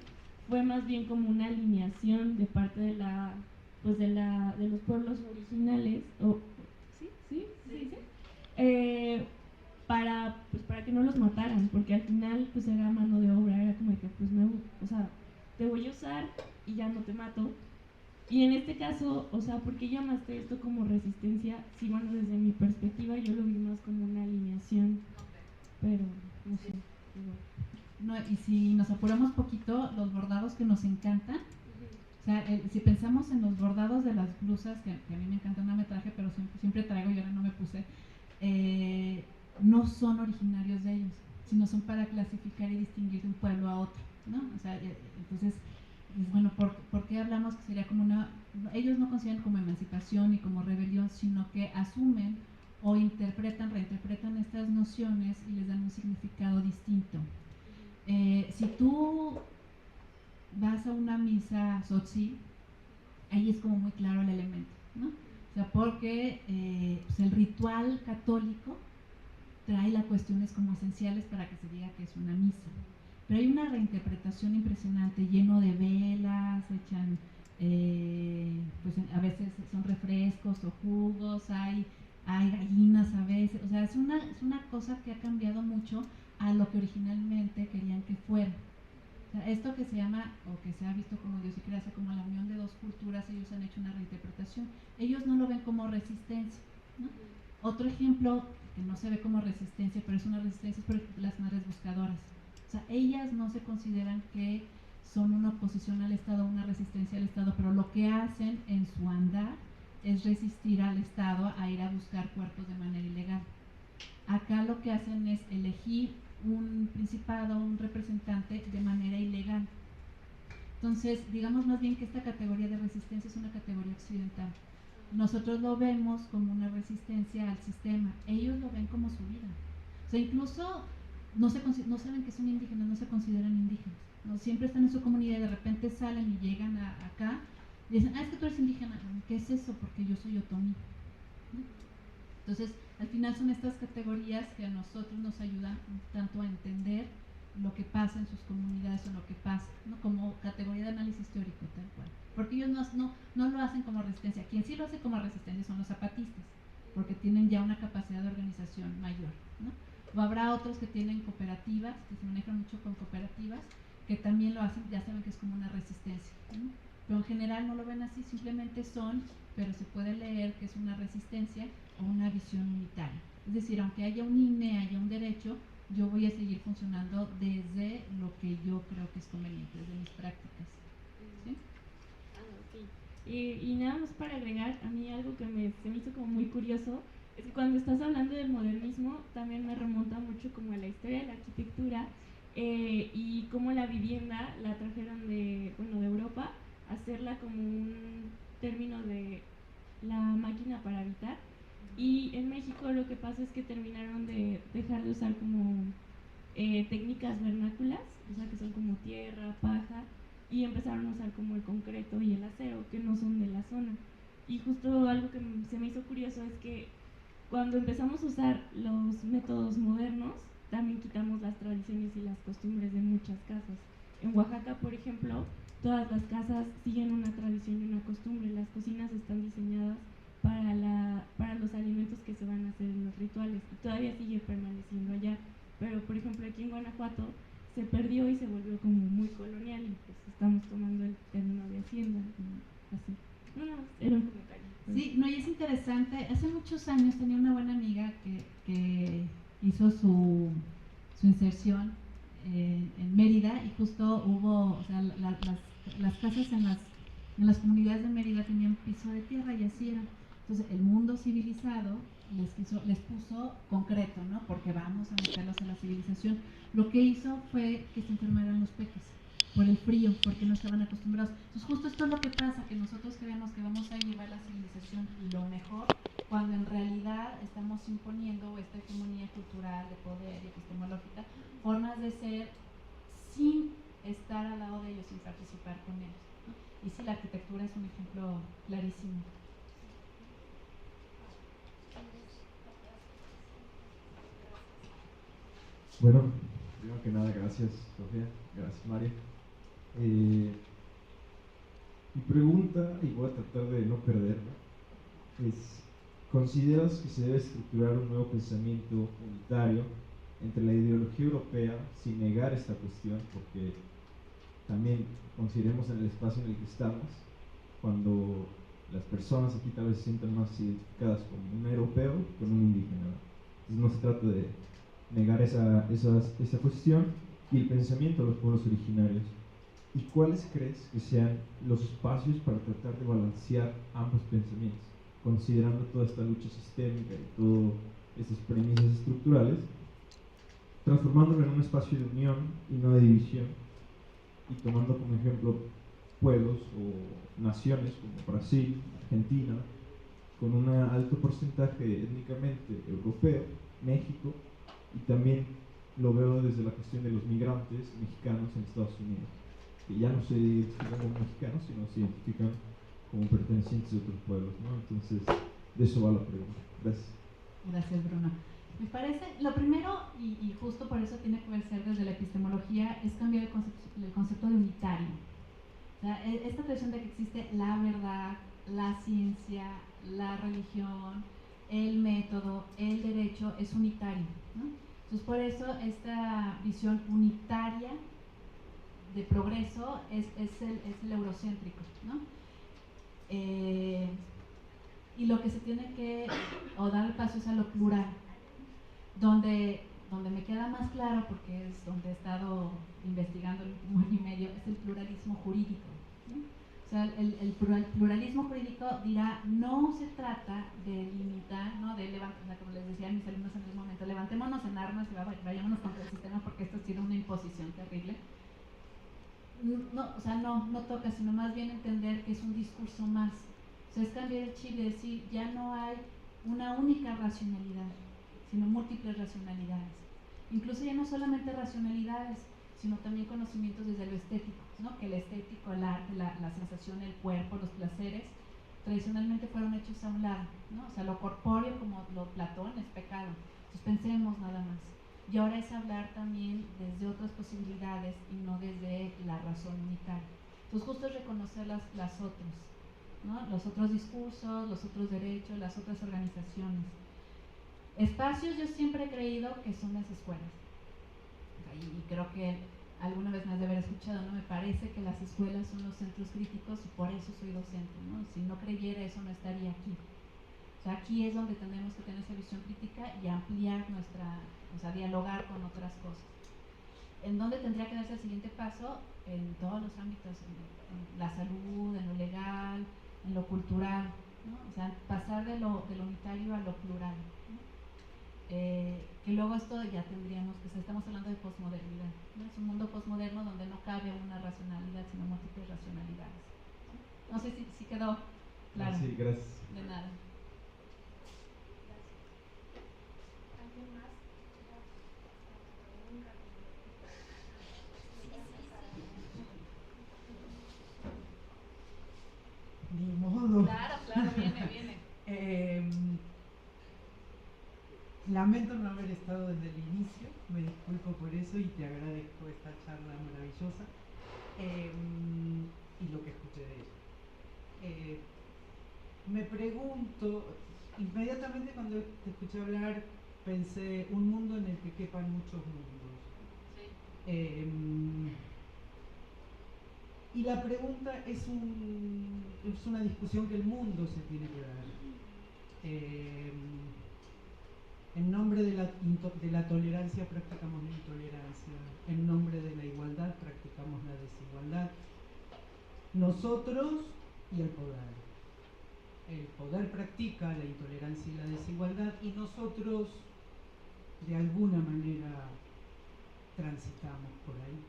fue más bien como una alineación de parte de los pueblos originales, para que no los mataran, porque al final pues era mano de obra, era como que pues te voy a usar y ya no te mato. Y en este caso, o sea, ¿por qué llamaste esto como resistencia? Sí, bueno, desde mi perspectiva yo lo vi más como una alineación, pero no sé. No, y si nos apuramos poquito, los bordados que nos encantan, o sea, si pensamos en los bordados de las blusas, que a mí me encantan, no me traje, pero siempre traigo y ahora no me puse, no son originarios de ellos, sino son para clasificar y distinguir de un pueblo a otro, ¿no? O sea, entonces, pues bueno, ¿por qué hablamos que sería como ellos no consideran como emancipación ni como rebelión, sino que asumen o reinterpretan estas nociones y les dan un significado distinto? Si tú vas a una misa Sotsi, ahí es como muy claro el elemento, ¿no? O sea, porque pues el ritual católico trae las cuestiones como esenciales para que se diga que es una misa. Pero hay una reinterpretación impresionante, lleno de velas, echan refrescos o jugos, hay gallinas a veces, o sea, es una cosa que ha cambiado mucho a lo que originalmente querían que fuera. O sea, esto que se llama, o que se ha visto como idiosincrasia, como la unión de dos culturas, ellos han hecho una reinterpretación. Ellos no lo ven como resistencia, ¿no? Otro ejemplo que no se ve como resistencia, pero es una resistencia, es por ejemplo las madres buscadoras. O sea, ellas no se consideran que son una oposición al Estado, una resistencia al Estado, pero lo que hacen en su andar es resistir al Estado a ir a buscar cuerpos de manera ilegal. Acá lo que hacen es elegir un principado, un representante de manera ilegal. Entonces, digamos más bien que esta categoría de resistencia es una categoría occidental. Nosotros lo vemos como una resistencia al sistema, ellos lo ven como su vida. O sea, incluso no saben que son indígenas, no se consideran indígenas, ¿no? Siempre están en su comunidad y de repente salen y llegan acá y dicen, es que tú eres indígena. ¿Qué es eso? Porque yo soy otomí, ¿no? Entonces, al final son estas categorías que a nosotros nos ayudan tanto a entender lo que pasa en sus comunidades o lo que pasa, ¿no? Como categoría de análisis teórico, tal cual. Porque ellos no lo hacen como resistencia. Quien sí lo hace como resistencia son los zapatistas, porque tienen ya una capacidad de organización mayor, ¿no? O habrá otros que tienen cooperativas, que se manejan mucho con cooperativas, que también lo hacen, ya saben que es como una resistencia, ¿no? Pero en general no lo ven así, simplemente son, pero se puede leer que es una resistencia o una visión unitaria. Es decir, aunque haya un INE, haya un derecho, yo voy a seguir funcionando desde lo que yo creo que es conveniente, desde mis prácticas. ¿Sí? Y nada más para agregar, a mí algo que se me hizo como muy curioso, es que cuando estás hablando del modernismo, también me remonta mucho como a la historia de la arquitectura, y cómo la vivienda la trajeron de Europa, hacerla como un término de la máquina para habitar. Y en México lo que pasa es que terminaron de dejar de usar como técnicas vernáculas, o sea que son como tierra, paja, y empezaron a usar como el concreto y el acero, que no son de la zona. Y justo algo que se me hizo curioso es que cuando empezamos a usar los métodos modernos, también quitamos las tradiciones y las costumbres de muchas casas. En Oaxaca, por ejemplo, todas las casas siguen una tradición y una costumbre. Las cocinas están diseñadas para los alimentos que se van a hacer en los rituales, y todavía sigue permaneciendo allá. Pero, por ejemplo, aquí en Guanajuato se perdió y se volvió como muy colonial, y pues estamos tomando el término de hacienda, y así. No, era un comentario. Sí, no, y es interesante. Hace muchos años tenía una buena amiga que hizo su inserción en Mérida, y justo hubo, o sea, las casas en las comunidades de Mérida tenían piso de tierra y así era. Entonces el mundo civilizado les puso concreto, ¿no? Porque vamos a meterlos en la civilización. Lo que hizo fue que se enfermaran los peces por el frío, porque no estaban acostumbrados. Entonces justo esto es lo que pasa, que nosotros creemos que vamos a llevar la civilización lo mejor, cuando en realidad estamos imponiendo esta hegemonía cultural de poder y epistemológica, formas de ser sin estar al lado de ellos, sin participar con ellos, ¿no? Y sí, la arquitectura es un ejemplo clarísimo. Bueno, primero que nada, gracias Sofía, gracias María. Mi pregunta, y voy a tratar de no perderla, es: ¿consideras que se debe estructurar un nuevo pensamiento unitario entre la ideología europea sin negar esta cuestión? Porque también consideremos en el espacio en el que estamos, cuando las personas aquí tal vez se sientan más identificadas con un europeo que con un indígena, ¿no? Entonces no se trata de negar esa cuestión y el pensamiento de los pueblos originarios. ¿Y cuáles crees que sean los espacios para tratar de balancear ambos pensamientos, considerando toda esta lucha sistémica y todas estas premisas estructurales, transformándolo en un espacio de unión y no de división, y tomando como ejemplo pueblos o naciones como Brasil, Argentina, con un alto porcentaje étnicamente europeo, México, y también lo veo desde la cuestión de los migrantes mexicanos en Estados Unidos, que ya no se identifican como mexicanos, sino se identifican como pertenecientes de otros pueblos, ¿no? Entonces, de eso va la pregunta. Gracias. Gracias, Bruno. Me parece, lo primero, y justo por eso tiene que ser desde la epistemología, es cambiar el concepto de unitario. O sea, esta tradición de que existe la verdad la ciencia, la religión, el método, el derecho es unitario, ¿no? Entonces por eso esta visión unitaria de progreso es el eurocéntrico, ¿no? Y lo que se tiene que dar el paso es a lo plural, donde me queda más claro, porque es donde he estado investigando el último año y medio, es el pluralismo jurídico, ¿no? O sea, el pluralismo jurídico dirá, no se trata de limitar, ¿no? De levantar, o sea, como les decía a mis alumnos en ese momento, levantémonos en armas y vayámonos contra el sistema, porque esto ha sido una imposición terrible. No, o sea, no toca, sino más bien entender que es un discurso más. O sea, es cambiar el chip de decir, ya no hay una única racionalidad, sino múltiples racionalidades. Incluso ya no solamente racionalidades, sino también conocimientos desde lo estético, ¿no? Que el estético, el arte, la sensación, el cuerpo, los placeres, tradicionalmente fueron hechos a un lado, ¿no? O sea, lo corpóreo, como lo Platón, es pecado. Entonces pensemos nada más. Y ahora es hablar también desde otras posibilidades y no desde la razón unitaria. Entonces justo es reconocer las otras, ¿no? Los otros discursos, los otros derechos, las otras organizaciones. Espacios yo siempre he creído que son las escuelas. Y creo que alguna vez me has de haber escuchado, ¿no? Me parece que las escuelas son los centros críticos y por eso soy docente, ¿no? Si no creyera eso no estaría aquí. O sea, aquí es donde tenemos que tener esa visión crítica y ampliar o sea, dialogar con otras cosas. ¿En dónde tendría que darse el siguiente paso? En todos los ámbitos, en la salud, en lo legal, en lo cultural, ¿no? O sea, pasar de lo unitario a lo plural, ¿no? Que luego esto ya tendríamos, pues estamos hablando de posmodernidad, ¿no? Es un mundo posmoderno donde no cabe una racionalidad, sino múltiples racionalidades. No sé si quedó claro. Sí, gracias. De nada. Ni modo. Claro, viene. Lamento no haber estado desde el inicio, me disculpo por eso y te agradezco esta charla maravillosa y lo que escuché de ella. Me pregunto, inmediatamente cuando te escuché hablar pensé un mundo en el que quepan muchos mundos. Sí. Y la pregunta es una discusión que el mundo se tiene que dar. En nombre de la tolerancia practicamos la intolerancia, en nombre de la igualdad practicamos la desigualdad. Nosotros y el poder. El poder practica la intolerancia y la desigualdad y nosotros de alguna manera transitamos por ahí.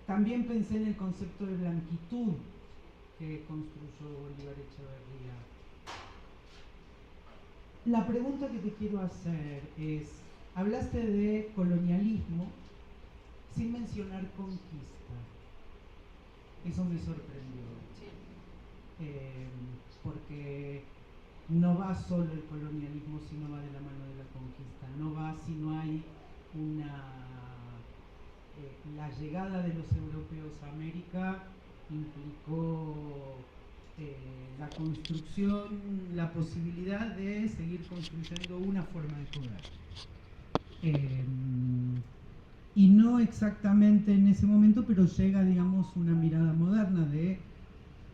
También pensé en el concepto de blanquitud que construyó Bolívar Echeverría. La pregunta que te quiero hacer es, hablaste de colonialismo sin mencionar conquista. Eso me sorprendió. Sí. Porque no va solo el colonialismo, sino va de la mano de la conquista. No va si no hay la llegada de los europeos a América implicó la construcción, la posibilidad de seguir construyendo una forma de poder. Y no exactamente en ese momento, pero llega, digamos, una mirada moderna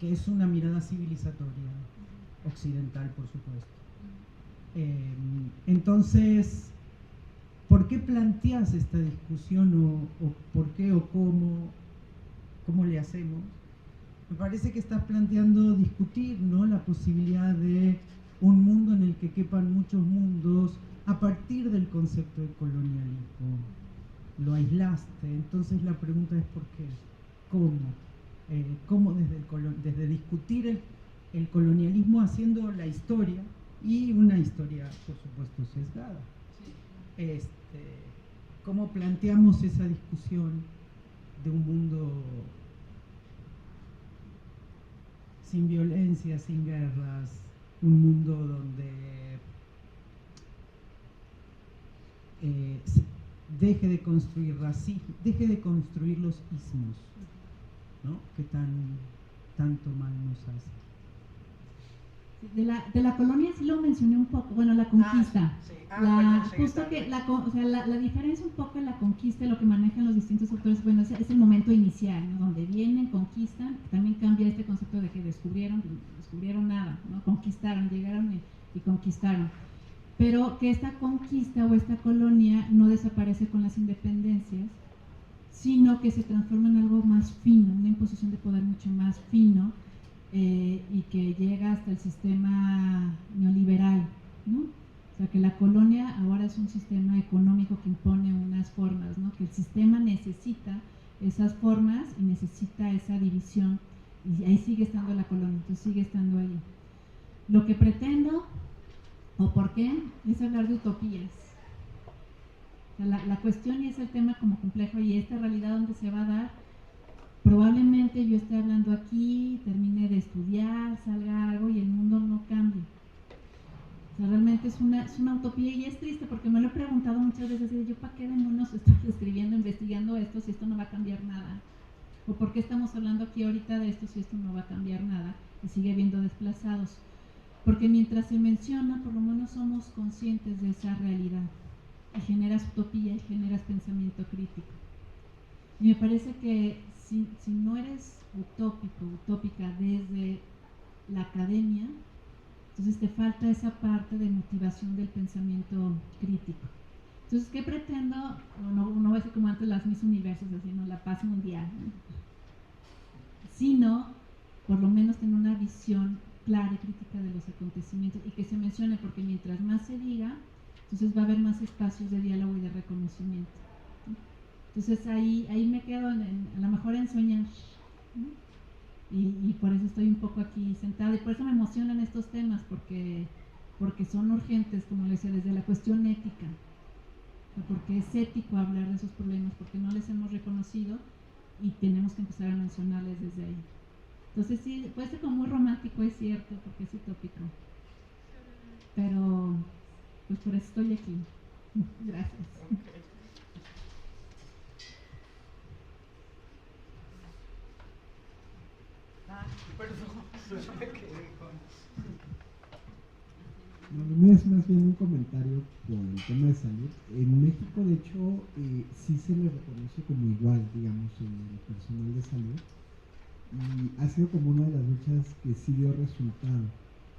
que es una mirada civilizatoria, occidental, por supuesto. Entonces, ¿por qué planteas esta discusión o por qué o cómo le hacemos? Me parece que estás planteando discutir, ¿no?, la posibilidad de un mundo en el que quepan muchos mundos a partir del concepto de colonialismo. Lo aislaste, entonces la pregunta es ¿por qué? ¿Cómo? ¿Cómo desde discutir el colonialismo haciendo la historia y una historia, por supuesto, sesgada? Sí. ¿Cómo planteamos esa discusión de un mundo sin violencia, sin guerras, un mundo donde deje de construir racismo, deje de construir los ismos, ¿no?, que tanto mal nos hace. De la colonia sí lo mencioné un poco, bueno, la conquista. Sí. Justo que la diferencia un poco en la conquista, lo que manejan los distintos autores, bueno, es el momento inicial, ¿no? Donde vienen, conquistan, también cambia este concepto de que descubrieron nada, ¿no? Conquistaron, llegaron y conquistaron. Pero que esta conquista o esta colonia no desaparece con las independencias, sino que se transforma en algo más fino, una imposición de poder mucho más fino, y que llega hasta el sistema neoliberal, ¿no? O sea, que la colonia ahora es un sistema económico que impone unas formas, ¿no? Que el sistema necesita esas formas y necesita esa división, y ahí sigue estando la colonia, entonces sigue estando ahí. Lo que pretendo, o por qué, es hablar de utopías. O sea, la cuestión y es el tema como complejo, y esta realidad donde se va a dar. Probablemente yo esté hablando aquí, termine de estudiar, salga algo y el mundo no cambie. O sea, realmente es una utopía, y es triste porque me lo he preguntado muchas veces, yo para qué demonios estoy escribiendo, investigando esto si esto no va a cambiar nada, o por qué estamos hablando aquí ahorita de esto si esto no va a cambiar nada y sigue habiendo desplazados, porque mientras se menciona por lo menos somos conscientes de esa realidad y generas utopía y generas pensamiento crítico. Y me parece que si no eres utópico, utópica desde la academia, entonces te falta esa parte de motivación del pensamiento crítico. Entonces, ¿qué pretendo? No voy a decir como antes las Miss Universos, así, ¿no? La paz mundial, ¿no? Sino, por lo menos tener una visión clara y crítica de los acontecimientos, y que se mencione, porque mientras más se diga, entonces va a haber más espacios de diálogo y de reconocimiento, ¿no? Entonces ahí me quedo a lo mejor en soñar, ¿no? Y por eso estoy un poco aquí sentada, y por eso me emocionan estos temas, porque son urgentes, como les decía, desde la cuestión ética, porque es ético hablar de esos problemas, porque no les hemos reconocido y tenemos que empezar a mencionarles desde ahí. Entonces sí, puede ser como muy romántico, es cierto, porque es utópico, pero pues por eso estoy aquí. Gracias. Okay. Lo mío es más bien un comentario con el tema de salud. En México, de hecho, sí se le reconoce como igual, digamos, en el personal de salud, y ha sido como una de las luchas que sí dio resultado.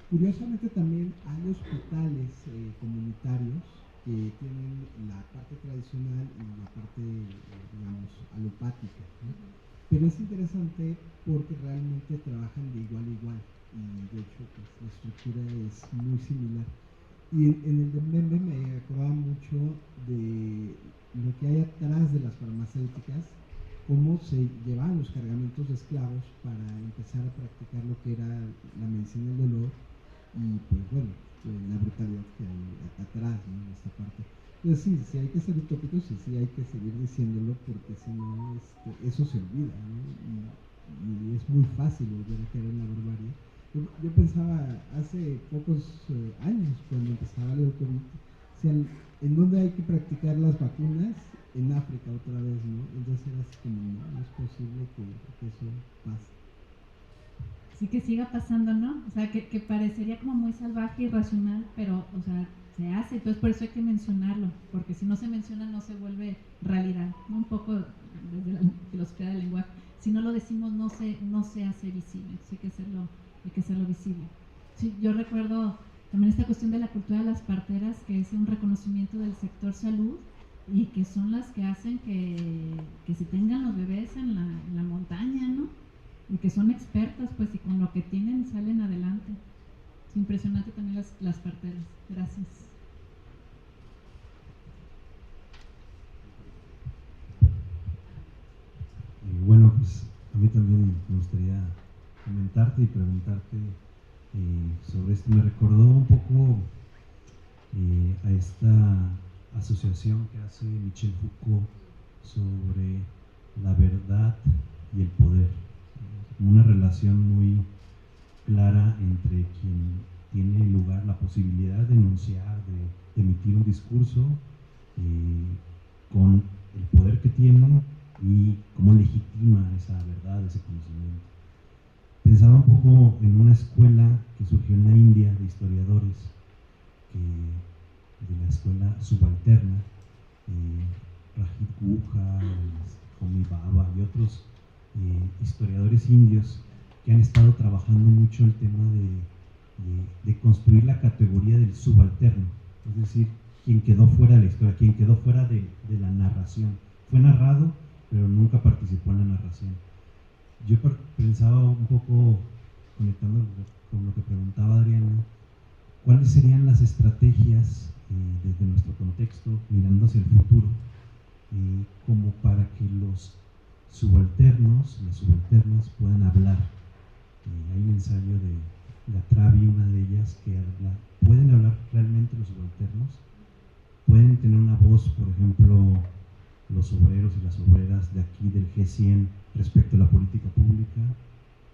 Curiosamente también hay hospitales comunitarios que tienen la parte tradicional y la parte, digamos, alopática, ¿no? Pero es interesante porque realmente trabajan de igual a igual, y de hecho pues, la estructura es muy similar. Y en el de Mbembe me acordaba mucho de lo que hay atrás de las farmacéuticas, cómo se llevaban los cargamentos de esclavos para empezar a practicar lo que era la medicina del dolor, y pues bueno, la brutalidad que hay atrás, ¿no? En esta parte. Entonces sí hay que ser utópicos, y sí hay que seguir diciéndolo, porque si no eso se olvida, ¿no? Y es muy fácil volver a caer en la barbarie. Yo pensaba hace pocos años, cuando empezaba el COVID, ¿en dónde hay que practicar las vacunas? En África otra vez, ¿no? Entonces era así como, no es posible que eso pase. Sí, que siga pasando, ¿no? O sea, que parecería como muy salvaje y irracional, pero, o sea, se hace. Entonces por eso hay que mencionarlo, porque si no se menciona no se vuelve realidad, ¿no? Un poco desde la filosofía del lenguaje. Si no lo decimos no se hace visible, entonces hay que hacerlo visible. Sí, yo recuerdo también esta cuestión de la cultura de las parteras, que es un reconocimiento del sector salud, y que son las que hacen que se tengan los bebés en la montaña, ¿no? Y que son expertas, pues, y con lo que tienen salen adelante. Es impresionante también las parteras. Gracias. Bueno, pues a mí también me gustaría comentarte y preguntarte sobre esto. Me recordó un poco a esta asociación que hace Michel Foucault sobre la verdad y el poder, una relación muy clara entre quien tiene lugar la posibilidad de enunciar, de emitir un discurso, con el poder que tiene y cómo legitima esa verdad, ese conocimiento. introdujo en una escuela que surgió en la India de historiadores, de la escuela subalterna, Rajiv Guha, Homi Bhabha y otros historiadores indios que han estado trabajando mucho el tema de construir la categoría del subalterno, es decir, quien quedó fuera de la historia, quien quedó fuera de la narración. Fue narrado, pero nunca participó en la narración. Yo pensaba un poco, conectando con lo que preguntaba Adriana, ¿cuáles serían las estrategias desde nuestro contexto, mirando hacia el futuro, como para que los subalternos, las subalternas puedan hablar? Hay un ensayo de Latravi, una de ellas, que habla, ¿pueden hablar realmente los subalternos? ¿Pueden tener una voz, por ejemplo, los obreros y las obreras de aquí del G100 respecto a la política pública?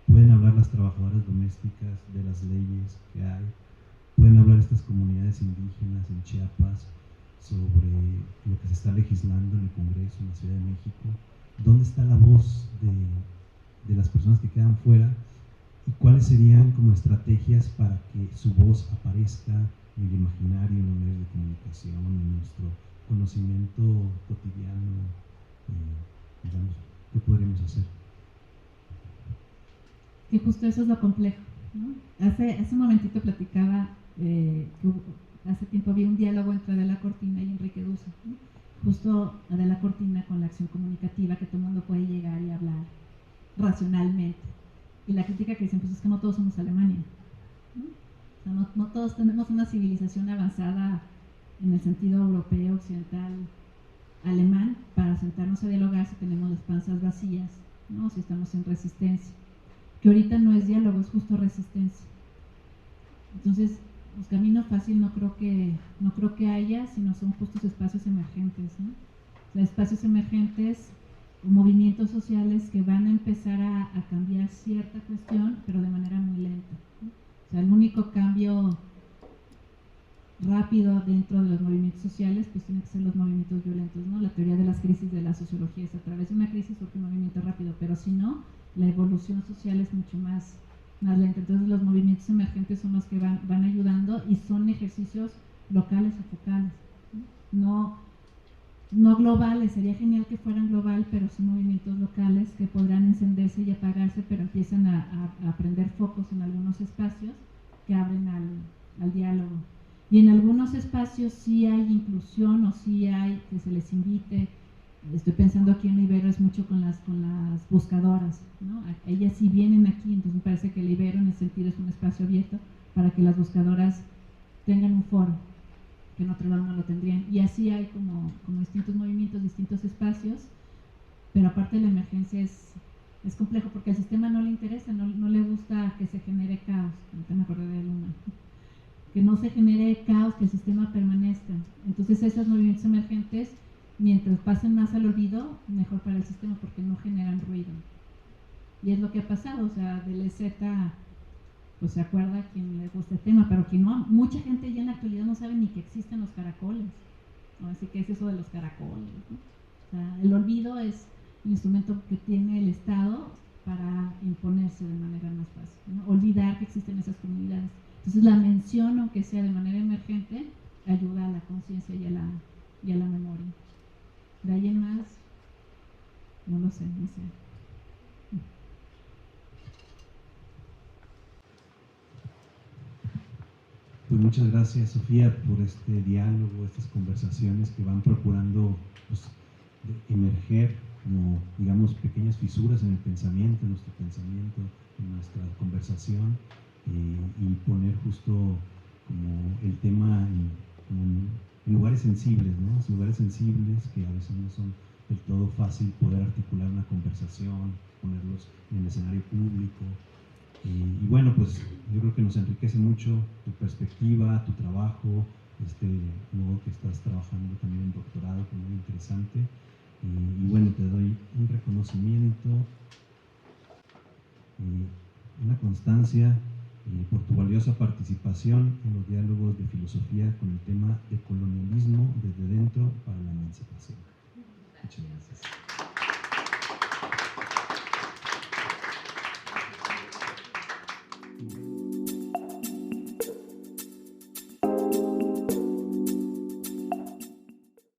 ¿Pueden hablar las trabajadoras domésticas de las leyes que hay? ¿Pueden hablar estas comunidades indígenas en Chiapas sobre lo que se está legislando en el Congreso, en la Ciudad de México? ¿Dónde está la voz de las personas que quedan fuera? ¿Y cuáles serían como estrategias para que su voz aparezca en el imaginario, en los medios de comunicación, en nuestro conocimiento cotidiano? Digamos, ¿qué podríamos hacer? Que justo eso es lo complejo, ¿no? Hace un momentito platicaba que hace tiempo había un diálogo entre Adela Cortina y Enrique Dussel, ¿no? Justo Adela Cortina con la acción comunicativa, que todo el mundo puede llegar y hablar racionalmente. Y la crítica que dicen, pues es que no todos somos Alemania, ¿no? O sea, no todos tenemos una civilización avanzada en el sentido europeo, occidental, alemán, para sentarnos a dialogar si tenemos las panzas vacías, ¿no? Si estamos en resistencia. Que ahorita no es diálogo, es justo resistencia. Entonces, pues camino fácil no creo que haya, sino son justos espacios emergentes, ¿no? O sea, espacios emergentes, movimientos sociales que van a empezar a cambiar cierta cuestión, pero de manera muy lenta, ¿no? O sea, el único cambio rápido dentro de los movimientos sociales, pues tienen que ser los movimientos violentos, ¿no? La teoría de las crisis de la sociología es a través de una crisis surge un movimiento rápido, pero si no, la evolución social es mucho más lenta. Entonces los movimientos emergentes son los que van ayudando y son ejercicios locales o focales, ¿no? No globales, sería genial que fueran global, pero son movimientos locales que podrán encenderse y apagarse, pero empiezan a prender focos en algunos espacios que abren al diálogo. Y en algunos espacios sí hay inclusión o sí hay que se les invite. Estoy pensando aquí en Ibero es mucho con las buscadoras, ¿no? Ellas sí vienen aquí, entonces me parece que el Ibero en ese sentido es un espacio abierto para que las buscadoras tengan un foro, que en otro lado no lo tendrían. Y así hay como distintos movimientos, distintos espacios, pero aparte de la emergencia es complejo porque al sistema no le interesa, no le gusta que se genere caos. Ahorita me acordé de Luna. Que no se genere caos, que el sistema permanezca. Entonces esos movimientos emergentes, mientras pasen más al olvido, mejor para el sistema porque no generan ruido. Y es lo que ha pasado, o sea, del EZ, pues se acuerda quien le gusta el tema, pero quien no, mucha gente ya en la actualidad no sabe ni que existen los caracoles, ¿no? Así que es eso de los caracoles, ¿no? O sea, el olvido es el instrumento que tiene el Estado para imponerse de manera más fácil, ¿no? Olvidar que existen esas comunidades. Entonces la mención, aunque sea de manera emergente, ayuda a la conciencia y a la memoria. De ahí en más, no lo sé, no sé. Pues muchas gracias, Sofía, por este diálogo, estas conversaciones que van procurando pues, emerger como, digamos, pequeñas fisuras en el pensamiento, en nuestro pensamiento, en nuestra conversación, y poner justo como el tema en lugares sensibles, ¿no? Lugares sensibles que a veces no son del todo fácil poder articular una conversación, ponerlos en el escenario público. Y bueno, pues yo creo que nos enriquece mucho tu perspectiva, tu trabajo, modo que estás trabajando también en doctorado, que es muy interesante. Y bueno, te doy un reconocimiento, una constancia por tu valiosa participación en los diálogos de filosofía con el tema de colonialismo desde dentro para la emancipación. Muchas gracias.